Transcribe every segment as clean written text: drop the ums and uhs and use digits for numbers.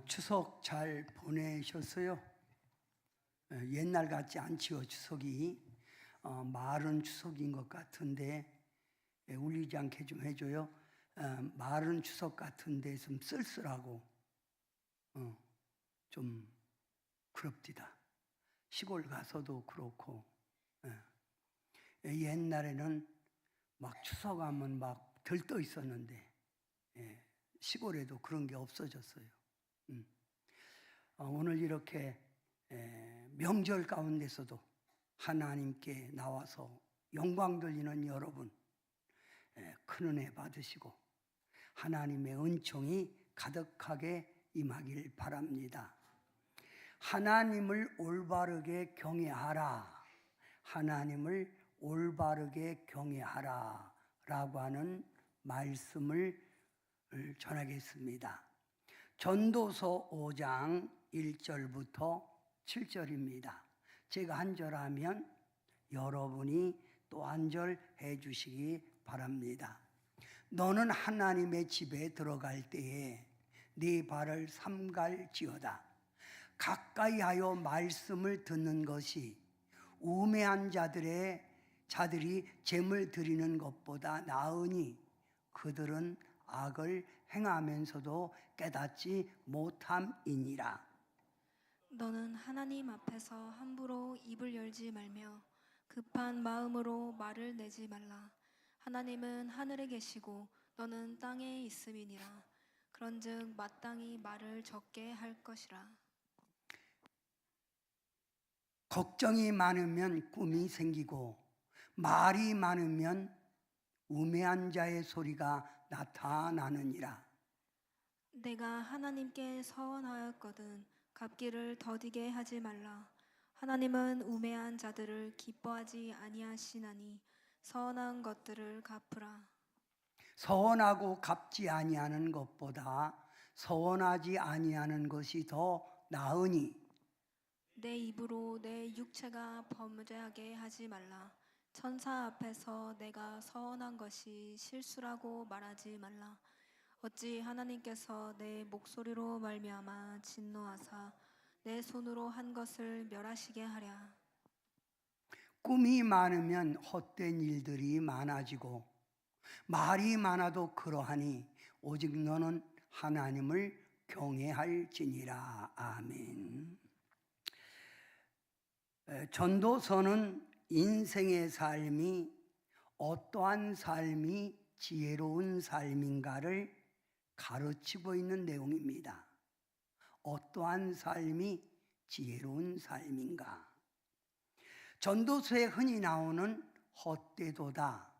추석 잘 보내셨어요? 옛날 같지 않지요, 추석이. 마른 추석인 것 같은데 울리지 않게 좀 해줘요. 마른 추석 같은데 좀 쓸쓸하고 좀 그럽디다. 시골 가서도 그렇고. 옛날에는 막 추석하면 막 들떠 있었는데 시골에도 그런 게 없어졌어요. 오늘 이렇게 명절 가운데서도 하나님께 나와서 영광 돌리는 여러분, 큰 은혜 받으시고 하나님의 은총이 가득하게 임하길 바랍니다. 하나님을 올바르게 경외하라. 하나님을 올바르게 경외하라 라고 하는 말씀을 전하겠습니다. 전도서 5장 1절부터 7절입니다. 제가 한 절 하면 여러분이 또 한 절 해주시기 바랍니다. 너는 하나님의 집에 들어갈 때에 네 발을 삼갈지어다. 가까이 하여 말씀을 듣는 것이 우매한 자들이 재물 드리는 것보다 나으니 그들은 악을 행하면서도 깨닫지 못함이니라. 너는 하나님 앞에서 함부로 입을 열지 말며 급한 마음으로 말을 내지 말라. 하나님은 하늘에 계시고 너는 땅에 있음이니라. 그런즉 마땅히 말을 적게 할 것이라. 걱정이 많으면 꿈이 생기고 말이 많으면 우매한 자의 소리가 나타나느니라. 내가 하나님께 서원하였거든 갚기를 더디게 하지 말라. 하나님은 우매한 자들을 기뻐하지 아니하시나니 서원한 것들을 갚으라. 서원하고 갚지 아니하는 것보다 서원하지 아니하는 것이 더 나으니 내 입으로 내 육체가 범죄하게 하지 말라. 천사 앞에서 내가 서원한 것이 실수라고 말하지 말라. 어찌 하나님께서 내 목소리로 말미암아 진노하사 내 손으로 한 것을 멸하시게 하랴. 꿈이 많으면 헛된 일들이 많아지고 말이 많아도 그러하니 오직 너는 하나님을 경외할지니라. 아멘. 전도서는 인생의 삶이 어떠한 삶이 지혜로운 삶인가를 가르치고 있는 내용입니다. 어떠한 삶이 지혜로운 삶인가? 전도서에 흔히 나오는 헛되도다,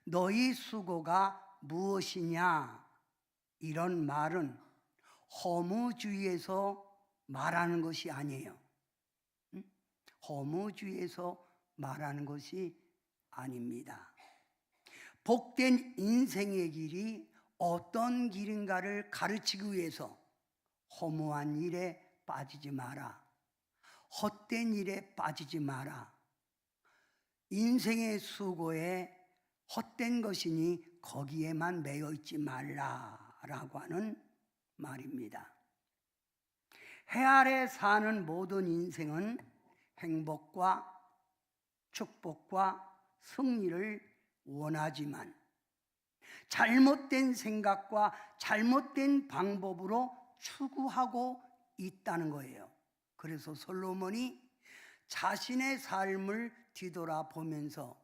너희 수고가 무엇이냐, 이런 말은 허무주의에서 말하는 것이 아니에요. 허무주의에서 말하는 것이 아닙니다. 복된 인생의 길이 어떤 길인가를 가르치기 위해서 허무한 일에 빠지지 마라. 헛된 일에 빠지지 마라. 인생의 수고에 헛된 것이니 거기에만 매여 있지 말라라고 하는 말입니다. 해 아래 사는 모든 인생은 행복과 축복과 승리를 원하지만 잘못된 생각과 잘못된 방법으로 추구하고 있다는 거예요. 그래서 솔로몬이 자신의 삶을 뒤돌아보면서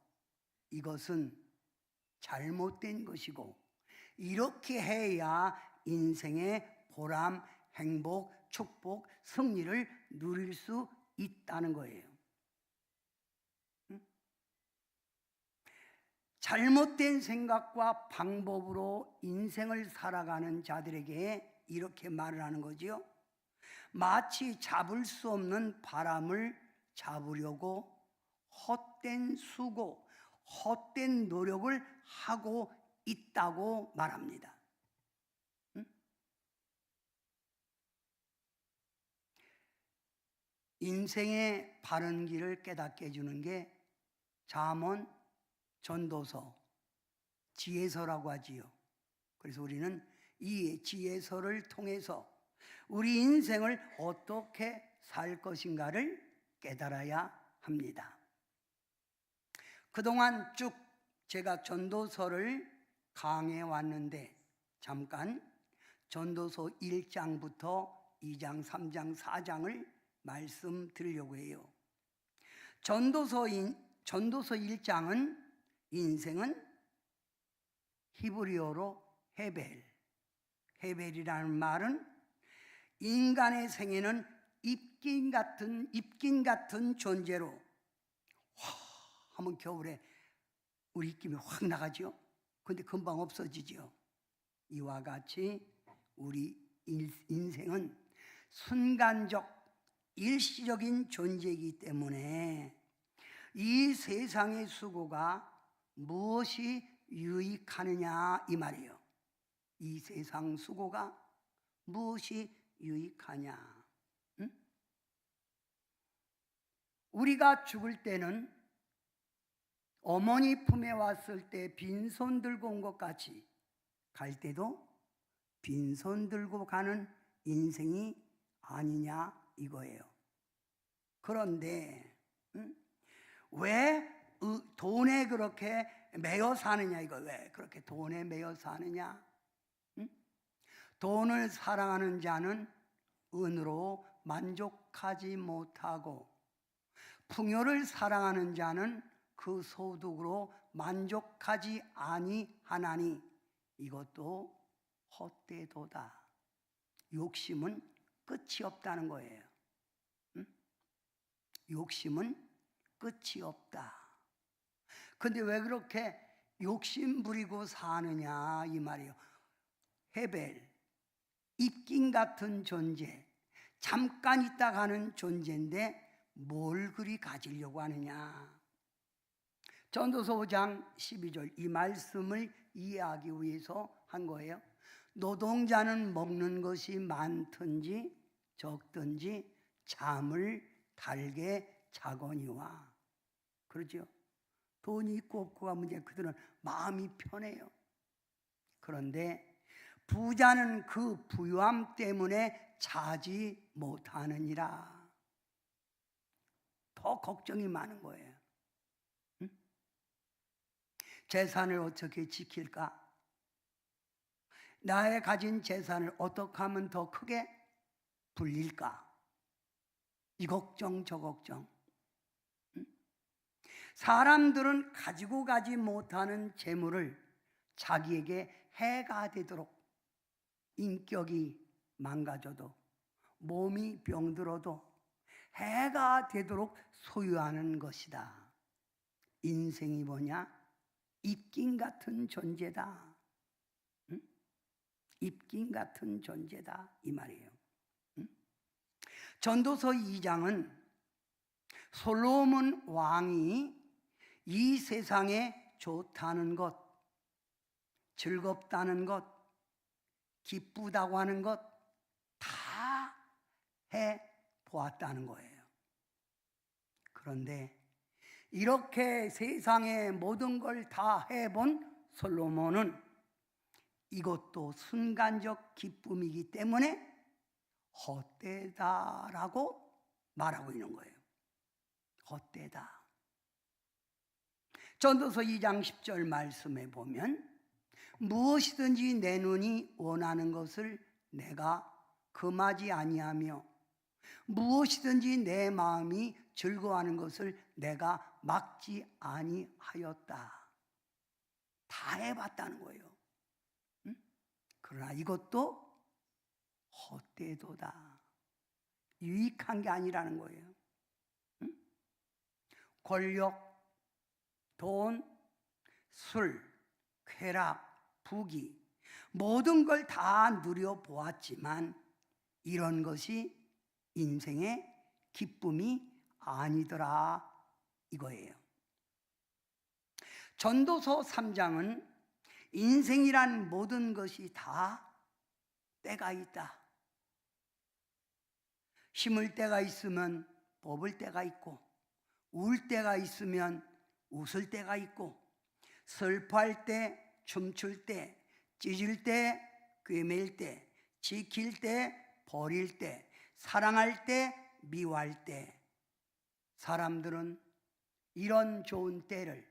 이것은 잘못된 것이고 이렇게 해야 인생의 보람, 행복, 축복, 승리를 누릴 수 있다는 거예요. 잘못된 생각과 방법으로 인생을 살아가는 자들에게 이렇게 말을 하는 거지요. 마치 잡을 수 없는 바람을 잡으려고 헛된 수고, 헛된 노력을 하고 있다고 말합니다. 인생의 바른 길을 깨닫게 해주는 게 잠언, 전도서, 지혜서라고 하지요. 그래서 우리는 이 지혜서를 통해서 우리 인생을 어떻게 살 것인가를 깨달아야 합니다. 그동안 쭉 제가 전도서를 강해 왔는데 잠깐 전도서 1장부터 2장, 3장, 4장을 말씀드리려고 해요. 전도서 1장은 인생은 히브리어로 헤벨이라는 말은 인간의 생애는 입긴 같은 존재로 하면 겨울에 우리 입김이 확 나가죠. 근데 금방 없어지죠. 이와 같이 우리 인생은 순간적 일시적인 존재이기 때문에 이 세상의 수고가 무엇이 유익하느냐 이 말이에요. 이 세상 수고가 무엇이 유익하냐? 응? 우리가 죽을 때는 어머니 품에 왔을 때 빈손 들고 온 것 같이 갈 때도 빈손 들고 가는 인생이 아니냐 이거예요. 그런데 왜 돈에 그렇게 매여 사느냐 이거. 왜 그렇게 돈에 매여 사느냐? 돈을 사랑하는 자는 은으로 만족하지 못하고 풍요를 사랑하는 자는 그 소득으로 만족하지 아니하나니 이것도 헛되도다. 욕심은 끝이 없다는 거예요. 욕심은 끝이 없다. 근데 왜 그렇게 욕심 부리고 사느냐 이 말이에요. 헤벨, 입긴 같은 존재, 잠깐 있다 가는 존재인데 뭘 그리 가지려고 하느냐. 전도서 5장 12절 이 말씀을 이해하기 위해서 한 거예요. 노동자는 먹는 것이 많든지 적든지 잠을 달게 자거니와. 그렇죠? 돈이 있고 없고가 문제, 그들은 마음이 편해요. 그런데 부자는 그 부유함 때문에 자지 못하느니라. 더 걱정이 많은 거예요. 응? 재산을 어떻게 지킬까? 나의 가진 재산을 어떻게 하면 더 크게 불릴까? 이 걱정 저 걱정. 사람들은 가지고 가지 못하는 재물을 자기에게 해가 되도록, 인격이 망가져도 몸이 병들어도 해가 되도록 소유하는 것이다. 인생이 뭐냐? 입김 같은 존재다. 응? 입김 같은 존재다 이 말이에요. 응? 전도서 2장은 솔로몬 왕이 이 세상에 좋다는 것, 즐겁다는 것, 기쁘다고 하는 것 다 해 보았다는 거예요. 그런데 이렇게 세상의 모든 걸 다 해본 솔로몬은 이것도 순간적 기쁨이기 때문에 헛되다라고 말하고 있는 거예요. 헛되다. 전도서 2장 10절 말씀에 보면 무엇이든지 내 눈이 원하는 것을 내가 금하지 아니하며 무엇이든지 내 마음이 즐거워하는 것을 내가 막지 아니하였다. 다 해봤다는 거예요. 응? 그러나 이것도 헛되도다. 유익한 게 아니라는 거예요. 응? 권력, 돈, 술, 쾌락, 부귀 모든 걸 다 누려보았지만 이런 것이 인생의 기쁨이 아니더라 이거예요. 전도서 3장은 인생이란 모든 것이 다 때가 있다. 심을 때가 있으면 뽑을 때가 있고 울 때가 있으면 웃을 때가 있고 슬퍼할 때, 춤출 때, 찢을 때, 꿰맬 때, 지킬 때, 버릴 때, 사랑할 때, 미워할 때, 사람들은 이런 좋은 때를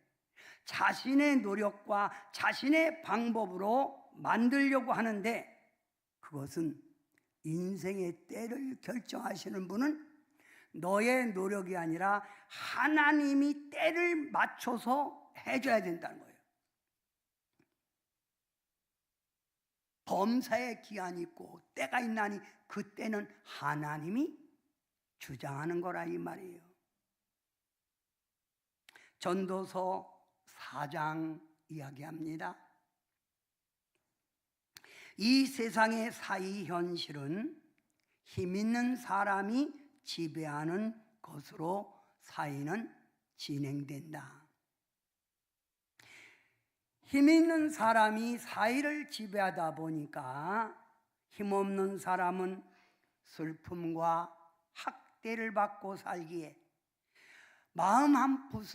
자신의 노력과 자신의 방법으로 만들려고 하는데, 그것은 인생의 때를 결정하시는 분은 너의 노력이 아니라 하나님이 때를 맞춰서 해줘야 된다는 거예요. 범사에 기한이 있고 때가 있나니 그 때는 하나님이 주장하는 거라 이 말이에요. 전도서 4장 이야기합니다. 이 세상의 사이 현실은 힘 있는 사람이 지배하는 것으로 사이는 진행된다. 힘 있는 사람이 사이를 지배하다 보니까 힘없는 사람은 슬픔과 학대를 받고 살기에 마음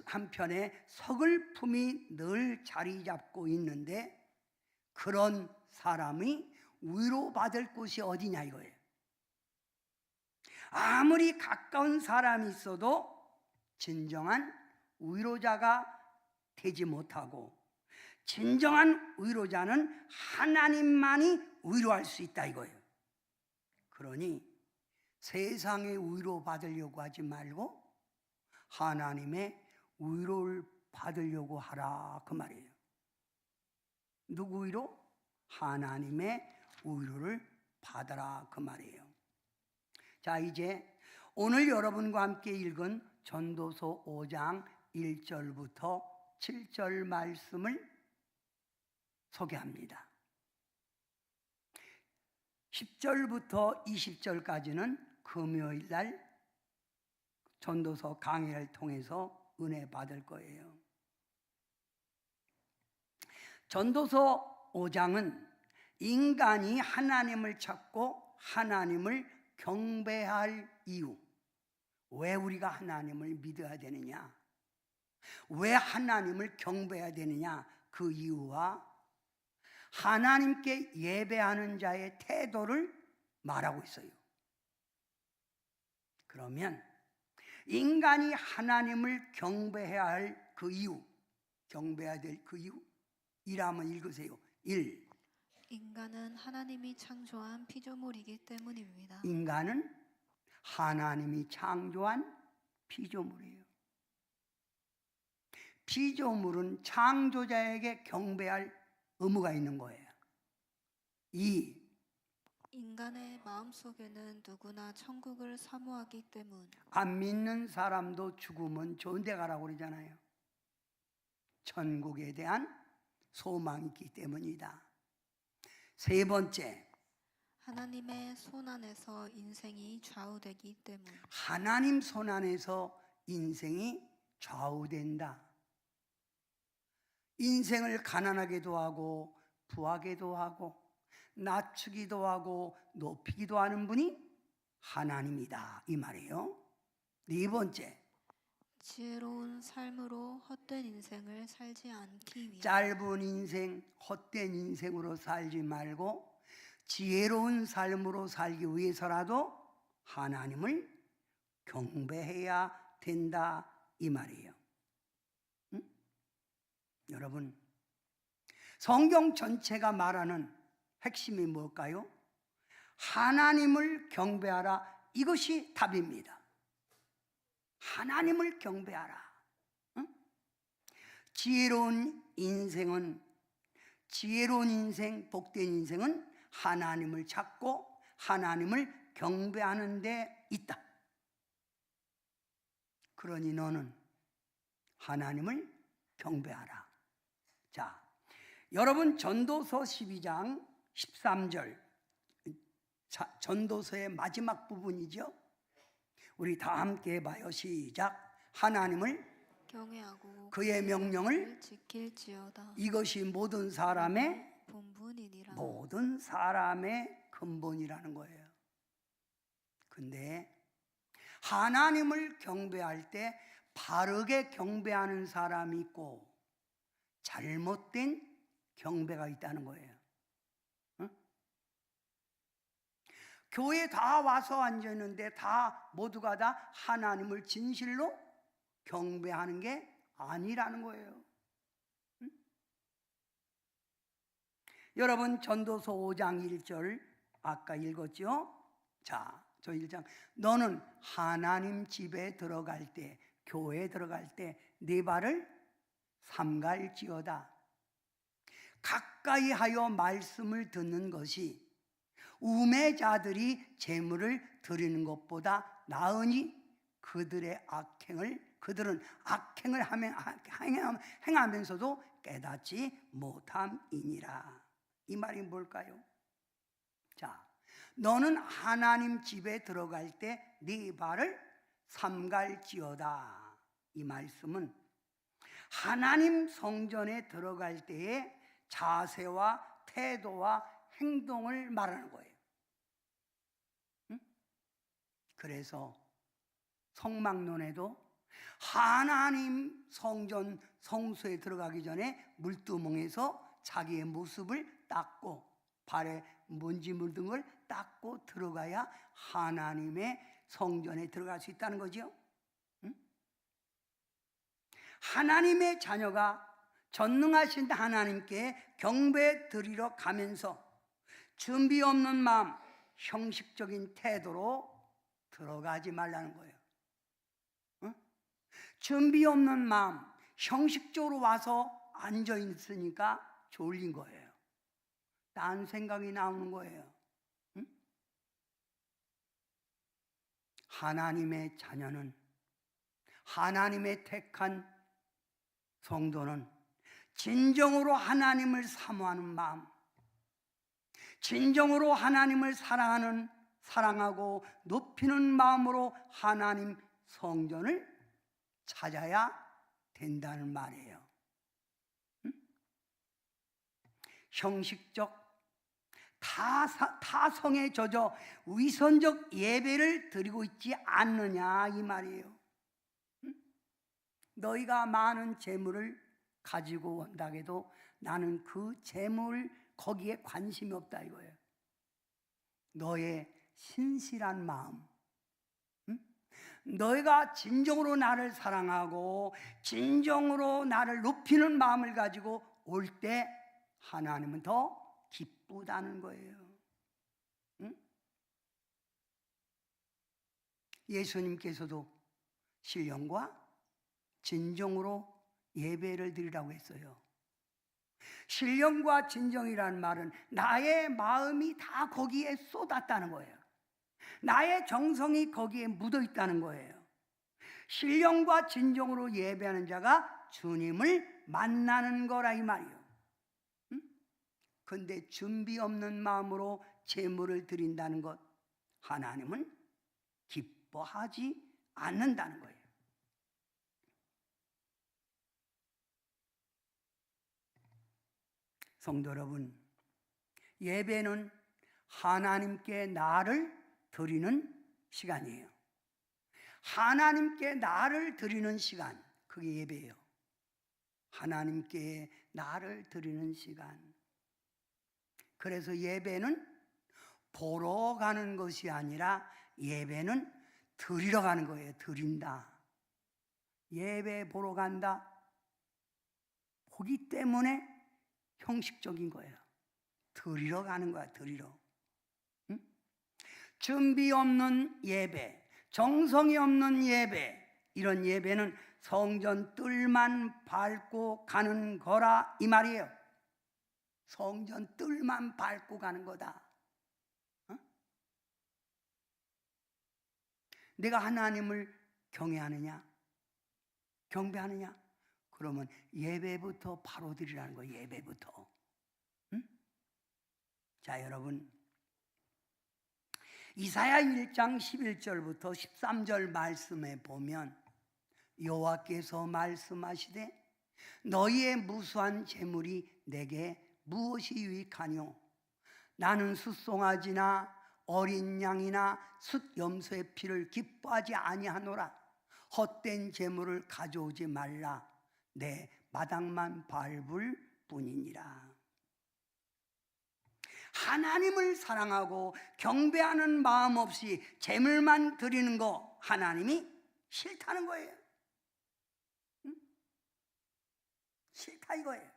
한편에 서글픔이 늘 자리 잡고 있는데, 그런 사람이 위로받을 곳이 어디냐 이거예요. 아무리 가까운 사람이 있어도 진정한 위로자가 되지 못하고, 진정한 위로자는 하나님만이 위로할 수 있다 이거예요. 그러니 세상의 위로 받으려고 하지 말고 하나님의 위로를 받으려고 하라 그 말이에요. 누구 위로? 하나님의 위로를 받아라 그 말이에요. 자, 이제 오늘 여러분과 함께 읽은 전도서 5장 1절부터 7절 말씀을 소개합니다. 10절부터 20절까지는 금요일 날 전도서 강의를 통해서 은혜 받을 거예요. 전도서 5장은 인간이 하나님을 찾고 하나님을 경배할 이유, 왜 우리가 하나님을 믿어야 되느냐, 왜 하나님을 경배해야 되느냐, 그 이유와 하나님께 예배하는 자의 태도를 말하고 있어요. 그러면 인간이 하나님을 경배해야 할 그 이유, 경배해야 될 그 이유, 1 한번 읽으세요. 1. 인간은 하나님이 창조한 피조물이기 때문입니다. 인간은 하나님이 창조한 피조물이에요. 피조물은 창조자에게 경배할 의무가 있는 거예요. 2. 인간의 마음속에는 누구나 천국을 사모하기 때문. 안 믿는 사람도 죽으면 좋은 데 가라고 그러잖아요. 천국에 대한 소망이 있기 때문이다. 3번째, 하나님의 손 안에서 인생이 좌우되기 때문. 하나님 손 안에서 인생이 좌우된다. 인생을 가난하게도 하고 부하게도 하고 낮추기도 하고 높이기도 하는 분이 하나님이다 이 말이에요. 4번째, 지혜로운 삶으로 헛된 인생을 살지 않기 위해 짧은 인생, 헛된 인생으로 살지 말고 지혜로운 삶으로 살기 위해서라도 하나님을 경배해야 된다 이 말이에요. 응? 여러분, 성경 전체가 말하는 핵심이 뭘까요? 하나님을 경배하라, 이것이 답입니다. 하나님을 경배하라. 응? 지혜로운 인생, 복된 인생은 하나님을 찾고 하나님을 경배하는 데 있다. 그러니 너는 하나님을 경배하라. 자, 여러분 전도서 12장 13절, 전도서의 마지막 부분이죠. 우리 다 함께 해봐요. 시작. 하나님을 경외하고 그의 명령을 지킬지어다. 이것이 모든 사람의 본분이니라. 모든 사람의 근본이라는 거예요. 근데 하나님을 경배할 때 바르게 경배하는 사람이 있고 잘못된 경배가 있다는 거예요. 응? 교회 다 와서 앉았는데 다 모두가 다 하나님을 진실로 경배하는 게 아니라는 거예요. 응? 여러분 전도서 5장 1절 아까 읽었죠? 자, 저 1장. 너는 하나님 집에 들어갈 때, 교회에 들어갈 때 네 발을 삼갈지어다. 가까이 하여 말씀을 듣는 것이 우매자들이 제물을 드리는 것보다 나으니 그들은 악행을 행하면서도 깨닫지 못함이니라. 이 말이 뭘까요? 자, 너는 하나님 집에 들어갈 때 네 발을 삼갈지어다. 이 말씀은 하나님 성전에 들어갈 때의 자세와 태도와 행동을 말하는 거예요. 응? 그래서 성막론에도 하나님 성전 성소에 들어가기 전에 물두멍에서 자기의 모습을 닦고 발에 먼지 묻은 걸 닦고 들어가야 하나님의 성전에 들어갈 수 있다는 거죠. 응? 하나님의 자녀가 전능하신 하나님께 경배 드리러 가면서 준비 없는 마음, 형식적인 태도로 들어가지 말라는 거예요. 응? 준비 없는 마음, 형식적으로 와서 앉아 있으니까 졸린 거예요. 딴 생각이 나오는 거예요. 응? 하나님의 자녀는, 하나님의 택한 성도는 진정으로 하나님을 사모하는 마음, 진정으로 하나님을 사랑하고 높이는 마음으로 하나님 성전을 찾아야 된다는 말이에요. 응? 형식적 타성에 젖어 위선적 예배를 드리고 있지 않느냐 이 말이에요. 응? 너희가 많은 재물을 가지고 온다 해도 나는 그 재물 거기에 관심이 없다 이거예요. 너의 신실한 마음, 응? 너희가 진정으로 나를 사랑하고 진정으로 나를 높이는 마음을 가지고 올 때 하나님은 더 기쁘다는 거예요. 응? 예수님께서도 신령과 진정으로 예배를 드리라고 했어요. 신령과 진정이라는 말은 나의 마음이 다 거기에 쏟았다는 거예요. 나의 정성이 거기에 묻어 있다는 거예요. 신령과 진정으로 예배하는 자가 주님을 만나는 거라 이 말이에요. 그런데 준비 없는 마음으로 제물을 드린다는 것, 하나님은 기뻐하지 않는다는 거예요. 성도 여러분, 예배는 하나님께 나를 드리는 시간이에요. 하나님께 나를 드리는 시간, 그게 예배예요. 하나님께 나를 드리는 시간. 그래서 예배는 보러 가는 것이 아니라 예배는 드리러 가는 거예요. 드린다. 예배 보러 간다. 보기 때문에 형식적인 거예요. 드리러 가는 거야. 드리러. 응? 준비 없는 예배, 정성이 없는 예배, 이런 예배는 성전 뜰만 밟고 가는 거라 이 말이에요. 성전 뜰만 밟고 가는 거다. 어? 내가 하나님을 경외하느냐? 경배하느냐? 그러면 예배부터 바로 드리라는 거예요. 예배부터. 응? 자, 여러분, 이사야 1장 11절부터 13절 말씀에 보면 여호와께서 말씀하시되 너희의 무수한 재물이 내게 무엇이 유익하뇨? 나는 숫송아지나 어린 양이나 숫염소의 피를 기뻐하지 아니하노라. 헛된 재물을 가져오지 말라. 내 마당만 밟을 뿐이니라. 하나님을 사랑하고 경배하는 마음 없이 재물만 드리는 거 하나님이 싫다는 거예요. 응? 싫다 이거예요.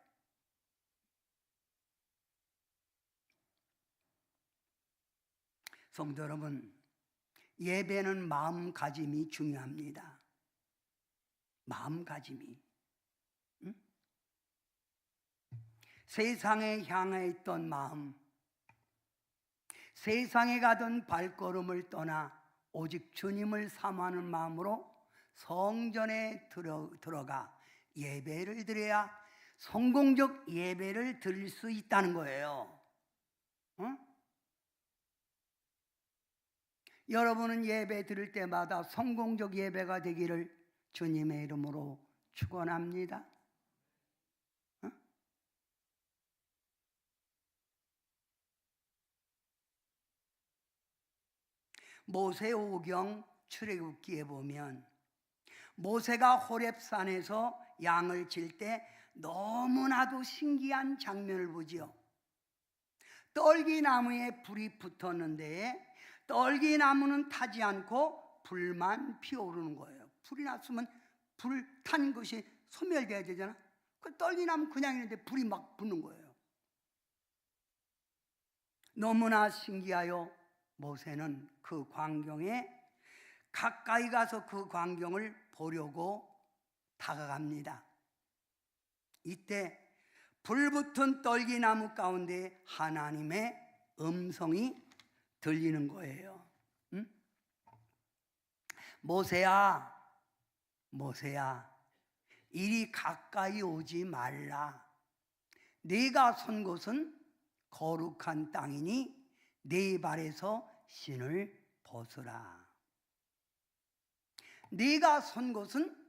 성도 여러분, 예배는 마음가짐이 중요합니다. 마음가짐이. 응? 세상에 향해 있던 마음, 세상에 가던 발걸음을 떠나 오직 주님을 사모하는 마음으로 성전에 들어가 예배를 드려야 성공적 예배를 드릴 수 있다는 거예요. 응? 여러분은 예배 드릴 때마다 성공적 예배가 되기를 주님의 이름으로 축원합니다. 응? 모세오경 출애굽기에 보면 모세가 호렙산에서 양을 칠 때 너무나도 신기한 장면을 보지요. 떨기나무에 불이 붙었는데 떨기나무는 타지 않고 불만 피어오르는 거예요. 불이 났으면 불 탄 것이 소멸돼야 되잖아. 그 떨기나무 그냥 있는데 불이 막 붙는 거예요. 너무나 신기하여 모세는 그 광경에 가까이 가서 그 광경을 보려고 다가갑니다. 이때 불붙은 떨기나무 가운데 하나님의 음성이 들리는 거예요. 응? 모세야, 모세야, 이리 가까이 오지 말라. 네가 선 곳은 거룩한 땅이니 네 발에서 신을 벗으라. 네가 선 곳은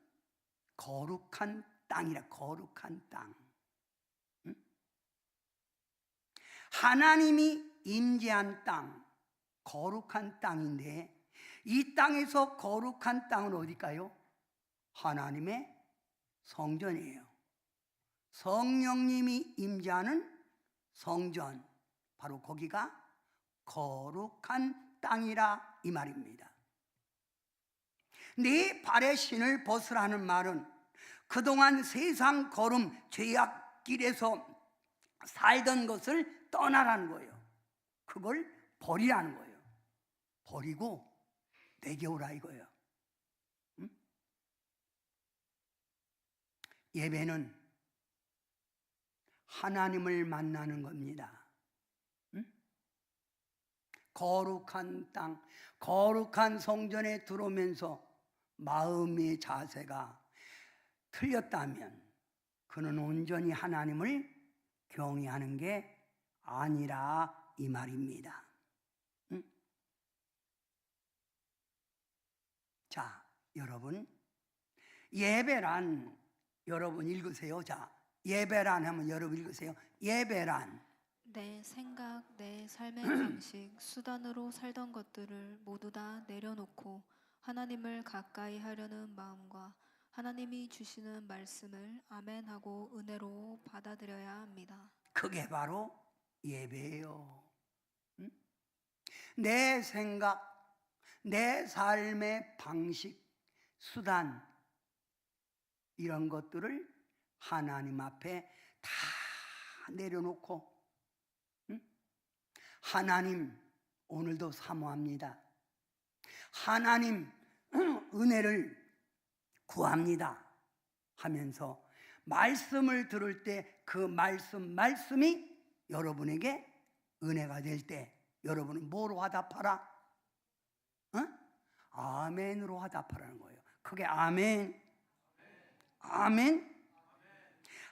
거룩한 땅이라. 거룩한 땅. 응? 하나님이 임재한 땅, 거룩한 땅인데 이 땅에서 거룩한 땅은 어딜까요? 하나님의 성전이에요. 성령님이 임재하는 성전, 바로 거기가 거룩한 땅이라 이 말입니다. 네 발의 신을 벗으라는 말은 그동안 세상 걸음 죄악길에서 살던 것을 떠나라는 거예요. 그걸 버리라는 거예요. 버리고 내게 오라 이거예요. 응? 예배는 하나님을 만나는 겁니다. 응? 거룩한 땅, 거룩한 성전에 들어오면서 마음의 자세가 틀렸다면 그는 온전히 하나님을 경외하는 게 아니라 이 말입니다. 응? 자, 여러분, 예배란, 여러분 읽으세요. 자, 예배란 하면 여러분 읽으세요. 예배란 내 생각, 내 삶의 방식, 수단으로 살던 것들을 모두 다 내려놓고 하나님을 가까이 하려는 마음과 하나님이 주시는 말씀을 아멘하고 은혜로 받아들여야 합니다. 그게 바로 예배예요. 응? 내 생각, 내 삶의 방식, 수단 이런 것들을 하나님 앞에 다 내려놓고 응? 하나님 오늘도 사모합니다. 하나님 은혜를 구합니다 하면서 말씀을 들을 때 그 말씀이 여러분에게 은혜가 될 때 여러분은 뭐로 화답하라? 응? 아멘으로 화답하라는 거예요. 그게 아멘. 아멘.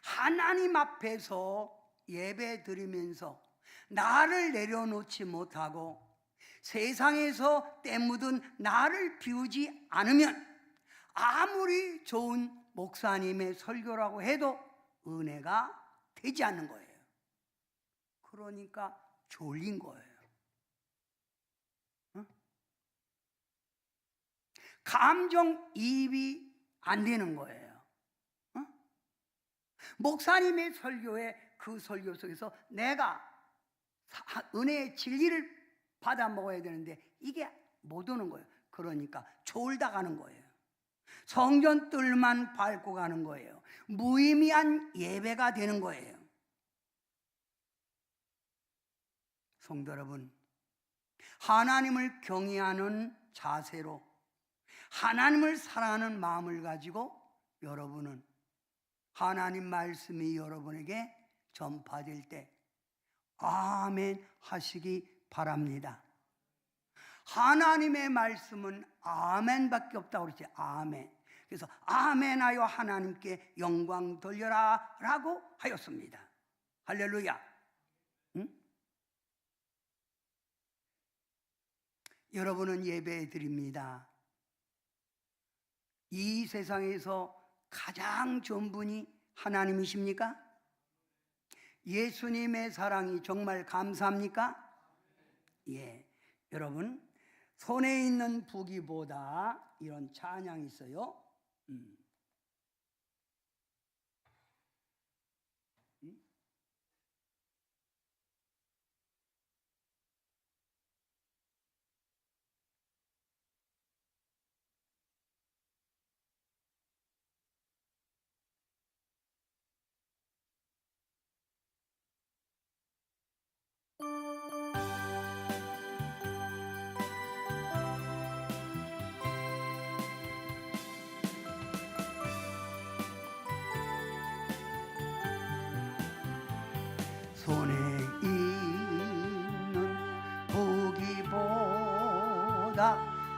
하나님 앞에서 예배 드리면서 나를 내려놓지 못하고 세상에서 때 묻은 나를 비우지 않으면 아무리 좋은 목사님의 설교라고 해도 은혜가 되지 않는 거예요. 그러니까 졸린 거예요. 응? 감정이입이 안 되는 거예요. 응? 목사님의 설교에 그 설교 속에서 내가 은혜의 진리를 받아 먹어야 되는데 이게 못 오는 거예요. 그러니까 졸다 가는 거예요. 성전 뜰만 밟고 가는 거예요. 무의미한 예배가 되는 거예요. 성도 여러분, 하나님을 경외하는 자세로 하나님을 사랑하는 마음을 가지고 여러분은 하나님 말씀이 여러분에게 전파될 때 아멘 하시기 바랍니다. 하나님의 말씀은 아멘밖에 없다고 그러지. 아멘. 그래서 아멘하여 하나님께 영광 돌려라 라고 하였습니다. 할렐루야. 응? 여러분은 예배 드립니다. 이 세상에서 가장 좋은 분이 하나님이십니까? 예수님의 사랑이 정말 감사합니까? 예. 여러분, 손에 있는 부기보다 이런 찬양이 있어요. 손에 있는 부기보다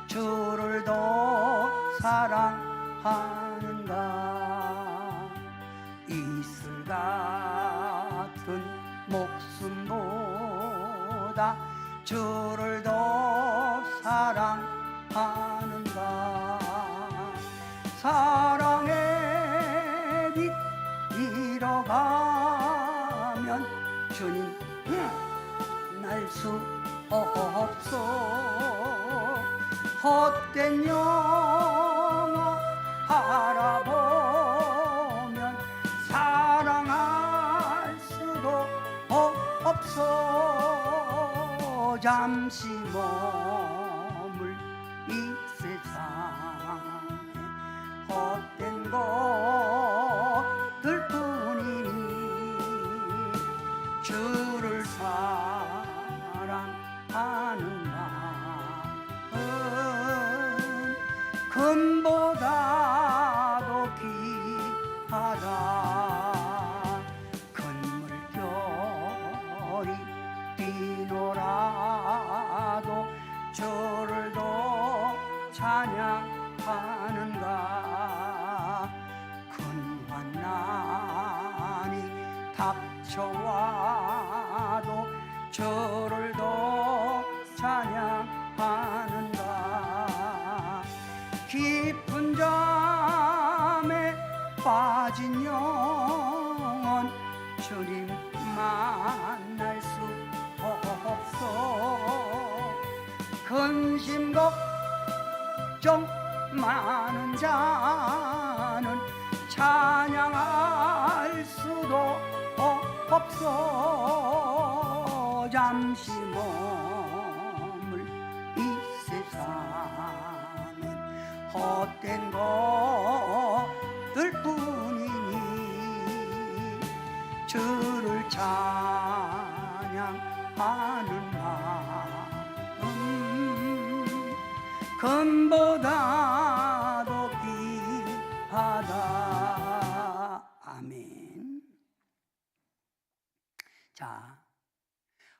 주를 더 사랑하는가. 이슬 같은 목숨보다 주를 더 사랑하는가. 사랑의 빛 잃어가면 주님 날 수 없어. 헛된 영화 바라보면 사랑할 수도 없어. 잠시 머물 이 세상에 헛된 것들 뿐이니 주를 사랑하는 마음 금보다도 귀하다. 큰 물결이 뛰놀아도 주를 더 찬양하는가. 큰 환난이 닥쳐와도 주를 더 찬양하는가. 깊은 잠에 빠진 영혼 주님 만날 수 없어. 근심 걱정 많은 자는 찬양할 수도 없어. 잠시 머물 이 세상은 헛된 것들 뿐이니 주를 찬양하는 마음 금보다도 귀하다. 아멘. 자,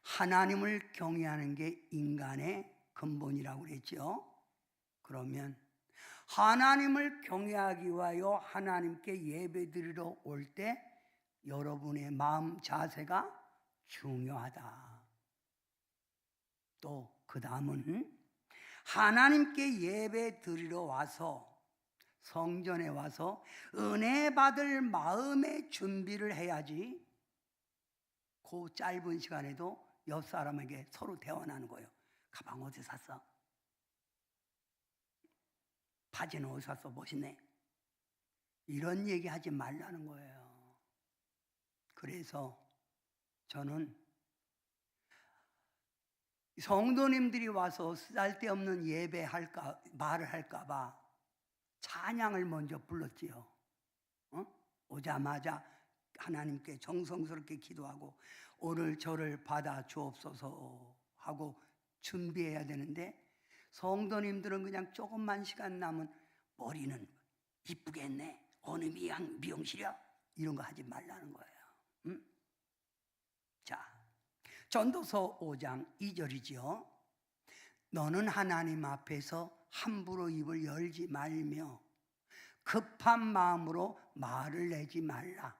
하나님을 경외하는 게 인간의 근본이라고 그랬죠. 그러면 하나님을 경외하기 위하여 하나님께 예배드리러 올 때 여러분의 마음 자세가 중요하다. 또 그 다음은 하나님께 예배 드리러 와서 성전에 와서 은혜 받을 마음의 준비를 해야지 그 짧은 시간에도 옆 사람에게 서로 대화하는 거예요. 가방 어디 샀어? 바지는 어디 샀어? 멋있네. 이런 얘기 하지 말라는 거예요. 그래서 저는 성도님들이 와서 쓸데없는 예배할까 말을 할까봐 찬양을 먼저 불렀지요. 오자마자 하나님께 정성스럽게 기도하고 오늘 저를 받아 주옵소서 하고 준비해야 되는데, 성도님들은 그냥 조금만 시간 남은 머리는 이쁘게 했네, 어느 미용실이야, 이런 거 하지 말라는 거예요. 자, 전도서 5장 2절이지요. 너는 하나님 앞에서 함부로 입을 열지 말며 급한 마음으로 말을 내지 말라.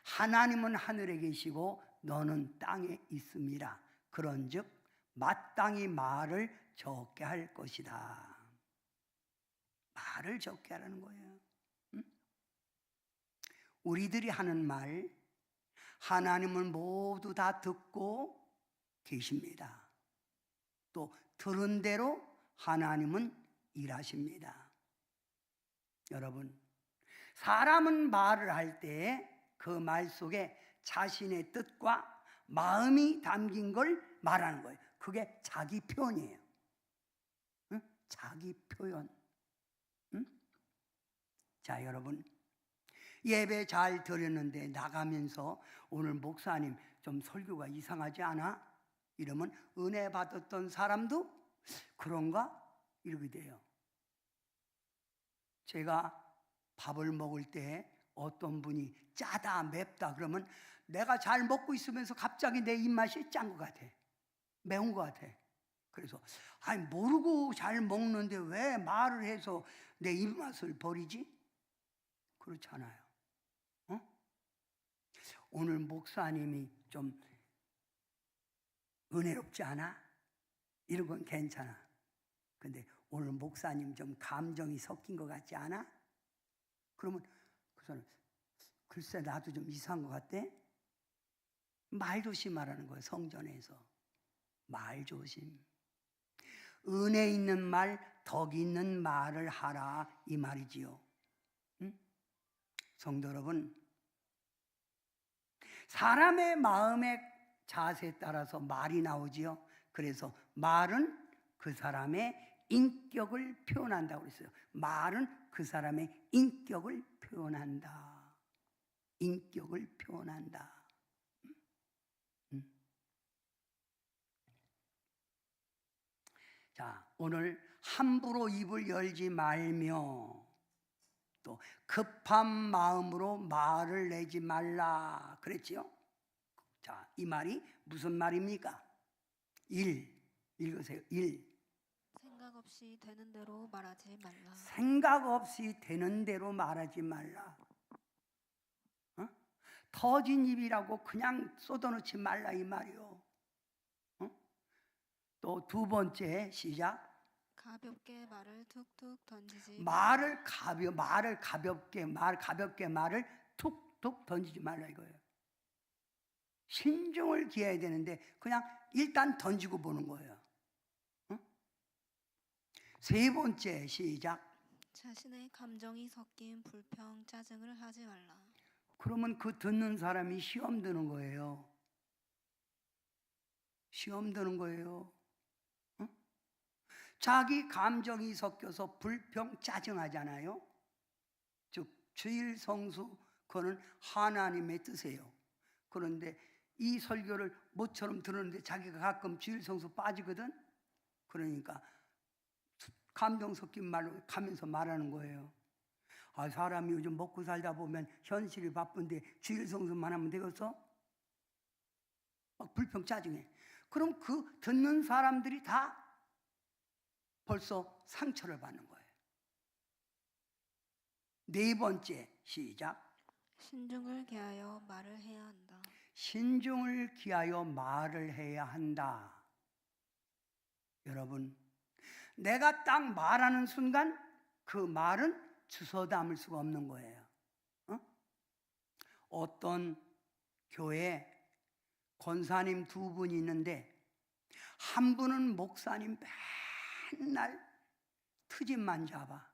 하나님은 하늘에 계시고 너는 땅에 있음이라. 그런즉 마땅히 말을 적게 할 것이다. 말을 적게 하라는 거예요. 우리들이 하는 말, 하나님은 모두 다 듣고 계십니다. 또 들은 대로 하나님은 일하십니다. 여러분, 사람은 말을 할 때 그 말 속에 자신의 뜻과 마음이 담긴 걸 말하는 거예요. 그게 자기 표현이에요. 응? 자기 표현. 응? 자, 여러분, 예배 잘 드렸는데 나가면서 오늘 목사님 좀 설교가 이상하지 않아? 이러면 은혜 받았던 사람도 그런가? 이러게 돼요. 제가 밥을 먹을 때 어떤 분이 짜다 맵다 그러면 내가 잘 먹고 있으면서 갑자기 내 입맛이 짠 것 같아, 매운 것 같아. 그래서 아니, 모르고 잘 먹는데 왜 말을 해서 내 입맛을 버리지? 그렇잖아요. 오늘 목사님이 좀 은혜롭지 않아? 이런 건 괜찮아. 근데 오늘 목사님 좀 감정이 섞인 것 같지 않아? 그러면 그 사람, 글쎄 나도 좀 이상한 것 같대? 말 조심하라는 거예요. 성전에서 말 조심. 은혜 있는 말, 덕 있는 말을 하라, 이 말이지요. 성도 여러분, 사람의 마음의 자세에 따라서 말이 나오지요. 그래서 말은 그 사람의 인격을 표현한다고 그랬어요. 말은 그 사람의 인격을 표현한다. 인격을 표현한다. 자, 오늘 함부로 입을 열지 말며 또 급한 마음으로 말을 내지 말라 그랬지요. 자, 이 말이 무슨 말입니까? 1, 읽으세요. 1. 생각 없이 되는 대로 말하지 말라. 생각 없이 되는 대로 말하지 말라. 터진 입이라고 그냥 쏟아놓지 말라, 이 말이요. 또 두 번째, 시작. 가볍게 말을 툭툭 던지지 말을 가볍게 말을 툭툭 던지지 말라 이거예요. 신중을 기해야 되는데 그냥 일단 던지고 보는 거예요. 세 번째, 시작. 자신의 감정이 섞인 불평, 짜증을 하지 말라. 그러면 그 듣는 사람이 시험 드는 거예요. 시험 드는 거예요. 자기 감정이 섞여서 불평, 짜증하잖아요. 즉 주일 성수, 그거는 하나님의 뜻이에요. 그런데 이 설교를 모처럼 들었는데 자기가 가끔 주일 성수 빠지거든. 그러니까 감정 섞인 말로 가면서 말하는 거예요. 아, 사람이 요즘 먹고 살다 보면 현실이 바쁜데 주일 성수만 하면 되겠어? 막 불평, 짜증해. 그럼 그 듣는 사람들이 다 벌써 상처를 받는 거예요. 네 번째, 시작. 신중을 기하여 말을 해야 한다. 신중을 기하여 말을 해야 한다. 여러분, 내가 딱 말하는 순간 그 말은 주워 담을 수가 없는 거예요. 어떤 교회에 권사님 두 분이 있는데 한 분은 목사님 맨날 트집만 잡아.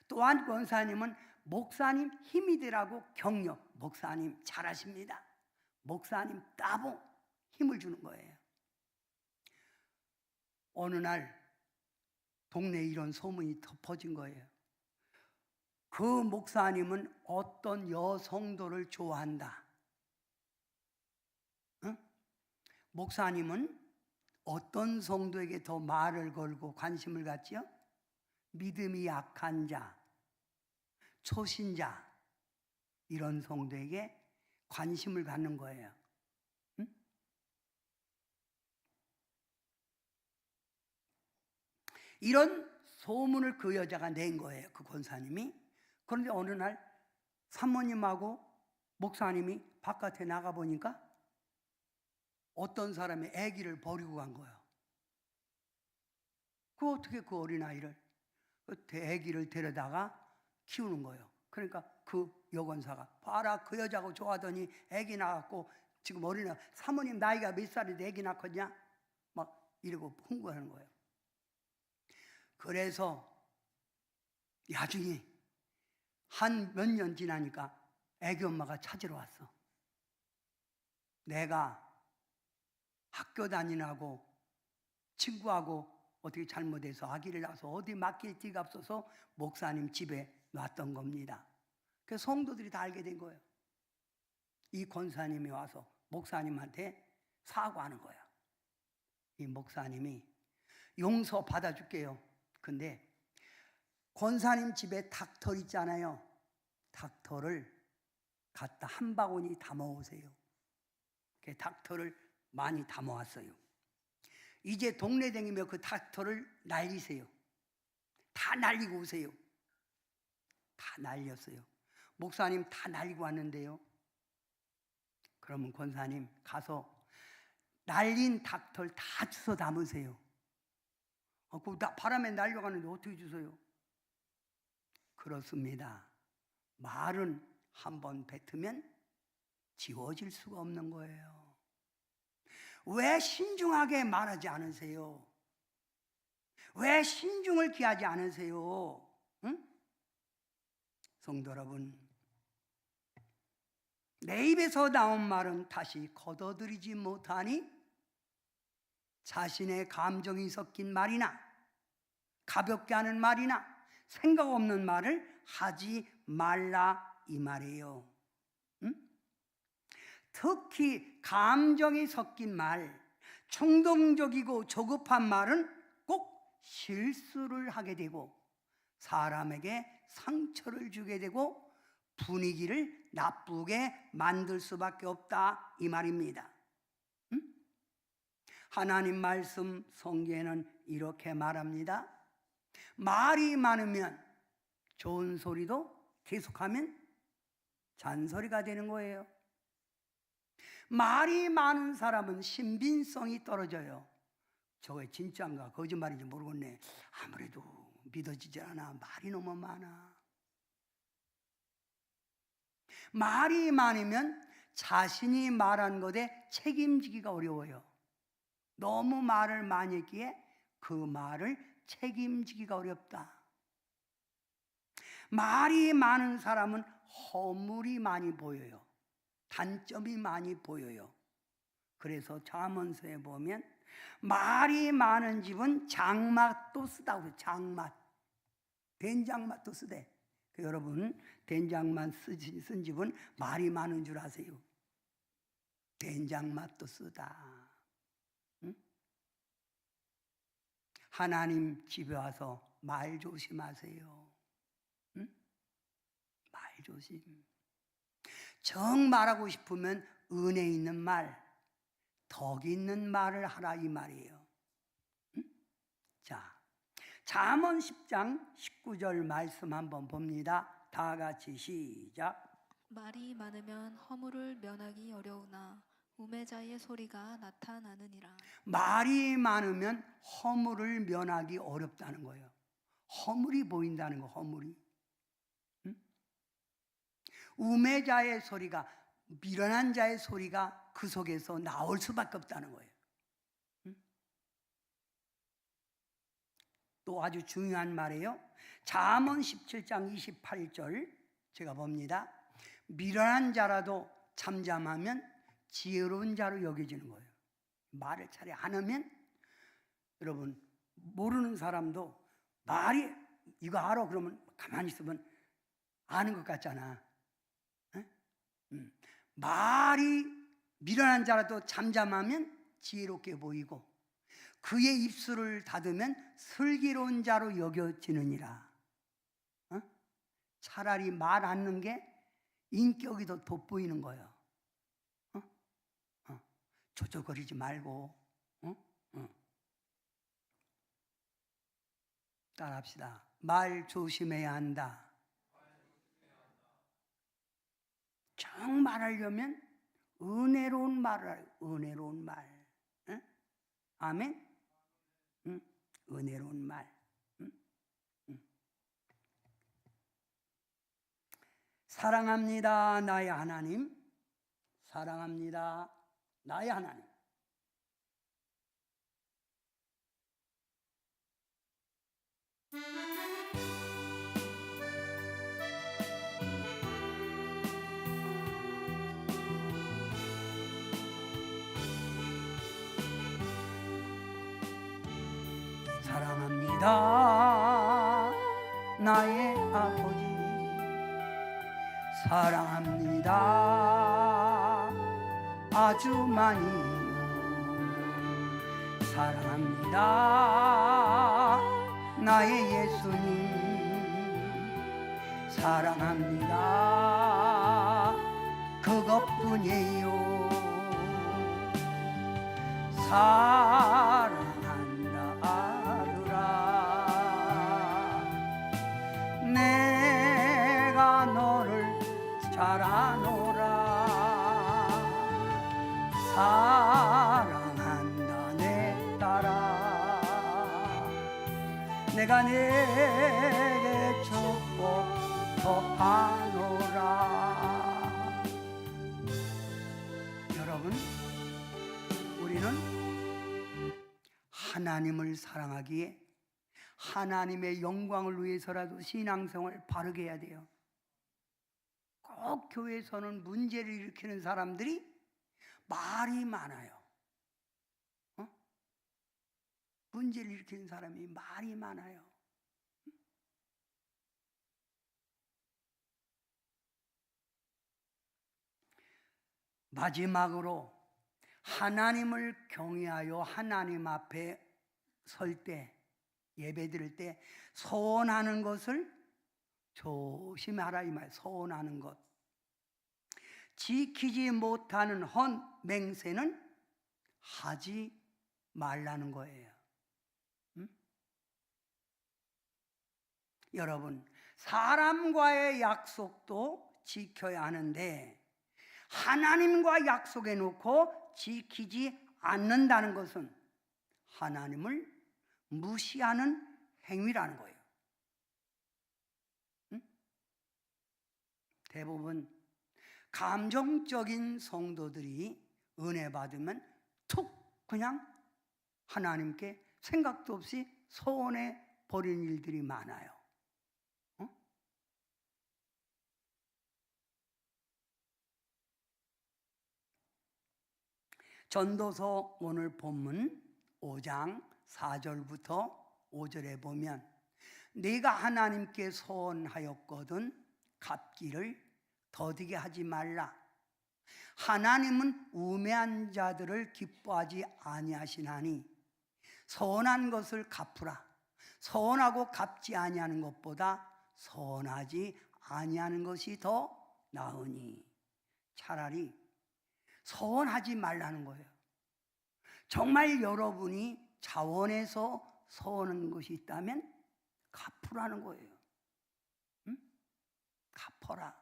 또한 권사님은 목사님 힘이 되라고 격려. 목사님 잘하십니다. 목사님 따봉 힘을 주는 거예요. 어느 날 동네에 이런 소문이 퍼진 거예요. 그 목사님은 어떤 여성도를 좋아한다. 응? 목사님은 어떤 성도에게 더 말을 걸고 관심을 갖지요? 믿음이 약한 자, 초신자, 이런 성도에게 관심을 갖는 거예요. 응? 이런 소문을 그 여자가 낸 거예요. 그 권사님이. 그런데 어느 날 사모님하고 목사님이 바깥에 나가보니까 어떤 사람이 아기를 버리고 간 거예요. 그 어떻게 그 어린아이를, 그 아기를 데려다가 키우는 거예요. 그러니까 그 여권사가 봐라, 그 여자하고 좋아하더니 아기 낳았고 지금 어린아이, 사모님 나이가 몇 살인데 아기 낳았냐? 막 이러고 흥분하는 거예요. 그래서 나중에 한 몇 년 지나니까 아기 엄마가 찾으러 왔어. 내가 학교 다니라고 친구하고 어떻게 잘못해서 아기를 낳아서 어디 맡길 데가 없어서 목사님 집에 놨던 겁니다. 그래서 성도들이 다 알게 된 거예요. 이 권사님이 와서 목사님한테 사과하는 거야. 이 목사님이 용서 받아줄게요. 근데 권사님 집에 닭털 있잖아요. 닭털을 갖다 한 바구니 담아오세요. 닭털을 많이 담아왔어요. 이제 동네 다니며 그 닭털을 날리세요. 다 날리고 오세요. 다 날렸어요. 목사님 다 날리고 왔는데요. 그러면 권사님 가서 날린 닭털 다 주워 담으세요. 그 바람에 날려가는데 어떻게 주세요? 그렇습니다. 말은 한번 뱉으면 지워질 수가 없는 거예요. 왜 신중하게 말하지 않으세요? 왜 신중을 기하지 않으세요? 응? 성도 여러분, 내 입에서 나온 말은 다시 걷어들이지 못하니 자신의 감정이 섞인 말이나 가볍게 하는 말이나 생각 없는 말을 하지 말라 이 말이에요. 응? 특히 감정이 섞인 말,衝動적이고 조급한 말은 꼭 실수를 하게 되고 사람에게 상처를 주게 되고 분위기를 나쁘게 만들 수밖에 없다 이 말입니다. 응? 하나님 말씀 성경에는 이렇게 말합니다. 말이 많으면 좋은 소리도 계속하면 잔소리가 되는 거예요. 말이 많은 사람은 신빙성이 떨어져요. 저게 진짜인가 거짓말인지 모르겠네. 아무래도 믿어지지 않아. 말이 너무 많아. 말이 많으면 자신이 말한 것에 책임지기가 어려워요. 너무 말을 많이 했기에 그 말을 책임지기가 어렵다. 말이 많은 사람은 허물이 많이 보여요. 단점이 많이 보여요. 그래서 잠언서에 보면 말이 많은 집은 장맛도 쓰다고 해요. 장맛. 된장맛도 쓰대. 여러분 된장만 쓴 집은 말이 많은 줄 아세요? 된장맛도 쓰다. 응? 하나님 집에 와서 말 조심하세요. 응? 말 조심. 정 말하고 싶으면 은혜 있는 말, 덕 있는 말을 하라 이 말이에요. 응? 자, 잠언 10장 19절 말씀 한번 봅니다. 다 같이 시작. 말이 많으면 허물을 면하기 어려우나 우매자의 소리가 나타나느니라. 말이 많으면 허물을 면하기 어렵다는 거예요. 허물이 보인다는 거, 허물이. 응? 우매자의 소리가, 미련한 자의 소리가 그 속에서 나올 수밖에 없다는 거예요. 응? 또 아주 중요한 말이에요. 잠언 17장 28절 제가 봅니다. 미련한 자라도 잠잠하면 지혜로운 자로 여겨지는 거예요. 말을 차례 안 하면 여러분 모르는 사람도 말이 이거 알아 그러면 가만히 있으면 아는 것 같잖아. 에? 말이 미련한 자라도 잠잠하면 지혜롭게 보이고 그의 입술을 닫으면 슬기로운 자로 여겨지느니라. 차라리 말 않는 게 인격이 더 돋보이는 거예요. 조조거리지 말고 따라합시다. 말 조심해야 한다. 정말 하려면 은혜로운 말을 하요. 은혜로운 말. 아멘. 은혜로운 말. 사랑합니다, 나의 하나님. 사랑합니다, 나의 하나님. 사랑합니다, 나의 아버지. 사랑합니다, 아주 많이. 사랑합니다, 나의 예수님. 사랑합니다, 그것뿐이에요. 사랑한다 아르라. 내가 너를 잘 아노라. 사랑한다 내 딸아. 내가 내게 축복 더하노라. 여러분, 우리는 하나님을 사랑하기에 하나님의 영광을 위해서라도 신앙생활을 바르게 해야 돼요. 꼭 교회에서는 문제를 일으키는 사람들이 말이 많아요. 문제를 일으키는 사람이 말이 많아요. 마지막으로 하나님을 경외하여 하나님 앞에 설 때, 예배 드릴 때 소원하는 것을 조심하라 이 말. 소원하는 것. 지키지 못하는 헌 맹세는 하지 말라는 거예요. 여러분, 사람과의 약속도 지켜야 하는데 하나님과 약속해 놓고 지키지 않는다는 것은 하나님을 무시하는 행위라는 거예요. 대부분 감정적인 성도들이 은혜 받으면 툭 그냥 하나님께 생각도 없이 소원해 버리는 일들이 많아요. 전도서 오늘 본문 5장 4절부터 5절에 보면 네가 하나님께 소원하였거든 갚기를 더디게 하지 말라. 하나님은 우매한 자들을 기뻐하지 아니하시나니 서원한 것을 갚으라. 서원하고 갚지 아니하는 것보다 서원하지 아니하는 것이 더 나으니. 차라리 서원하지 말라는 거예요. 정말 여러분이 자원해서 서원하는 것이 있다면 갚으라는 거예요. 갚어라.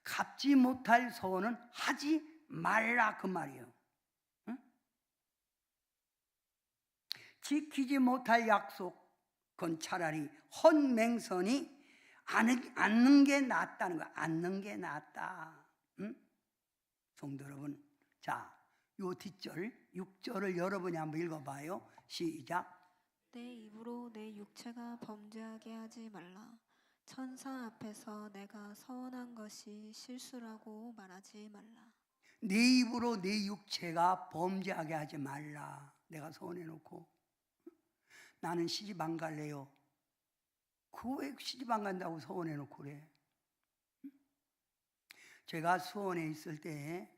갚지 못할 서원은 하지 말라 그 말이에요. 지키지 못할 약속, 그건 차라리 헌맹선이 않는 게 낫다는 거야. 않는 게 낫다. 성도 여러분, 자, 요 뒷절 6절을 여러분이 한번 읽어봐요. 시작. 내 입으로 내 육체가 범죄하게 하지 말라. 천사 앞에서 내가 서원한 것이 실수라고 말하지 말라. 내 입으로 내 육체가 범죄하게 하지 말라. 내가 서원해놓고 나는 시집 안 갈래요. 그 왜 시집 안 간다고 서원해놓고 그래? 제가 수원에 있을 때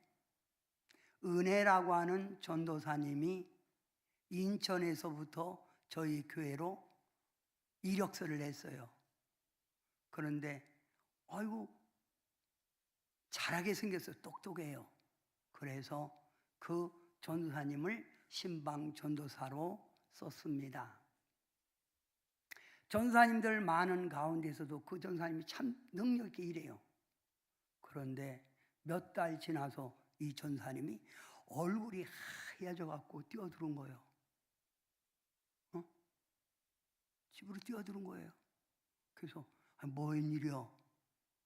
은혜라고 하는 전도사님이 인천에서부터 저희 교회로 이력서를 냈어요. 그런데 아이고 잘하게 생겼어요. 똑똑해요. 그래서 그 전도사님을 신방 전도사로 썼습니다. 전도사님들 많은 가운데서도 그 전도사님이 참 능력 있게 일해요. 그런데 몇 달 지나서 이 전도사님이 얼굴이 하얘져 갖고 뛰어들은 거예요. 집으로 뛰어들은 거예요. 그래서 뭐 웬일이야?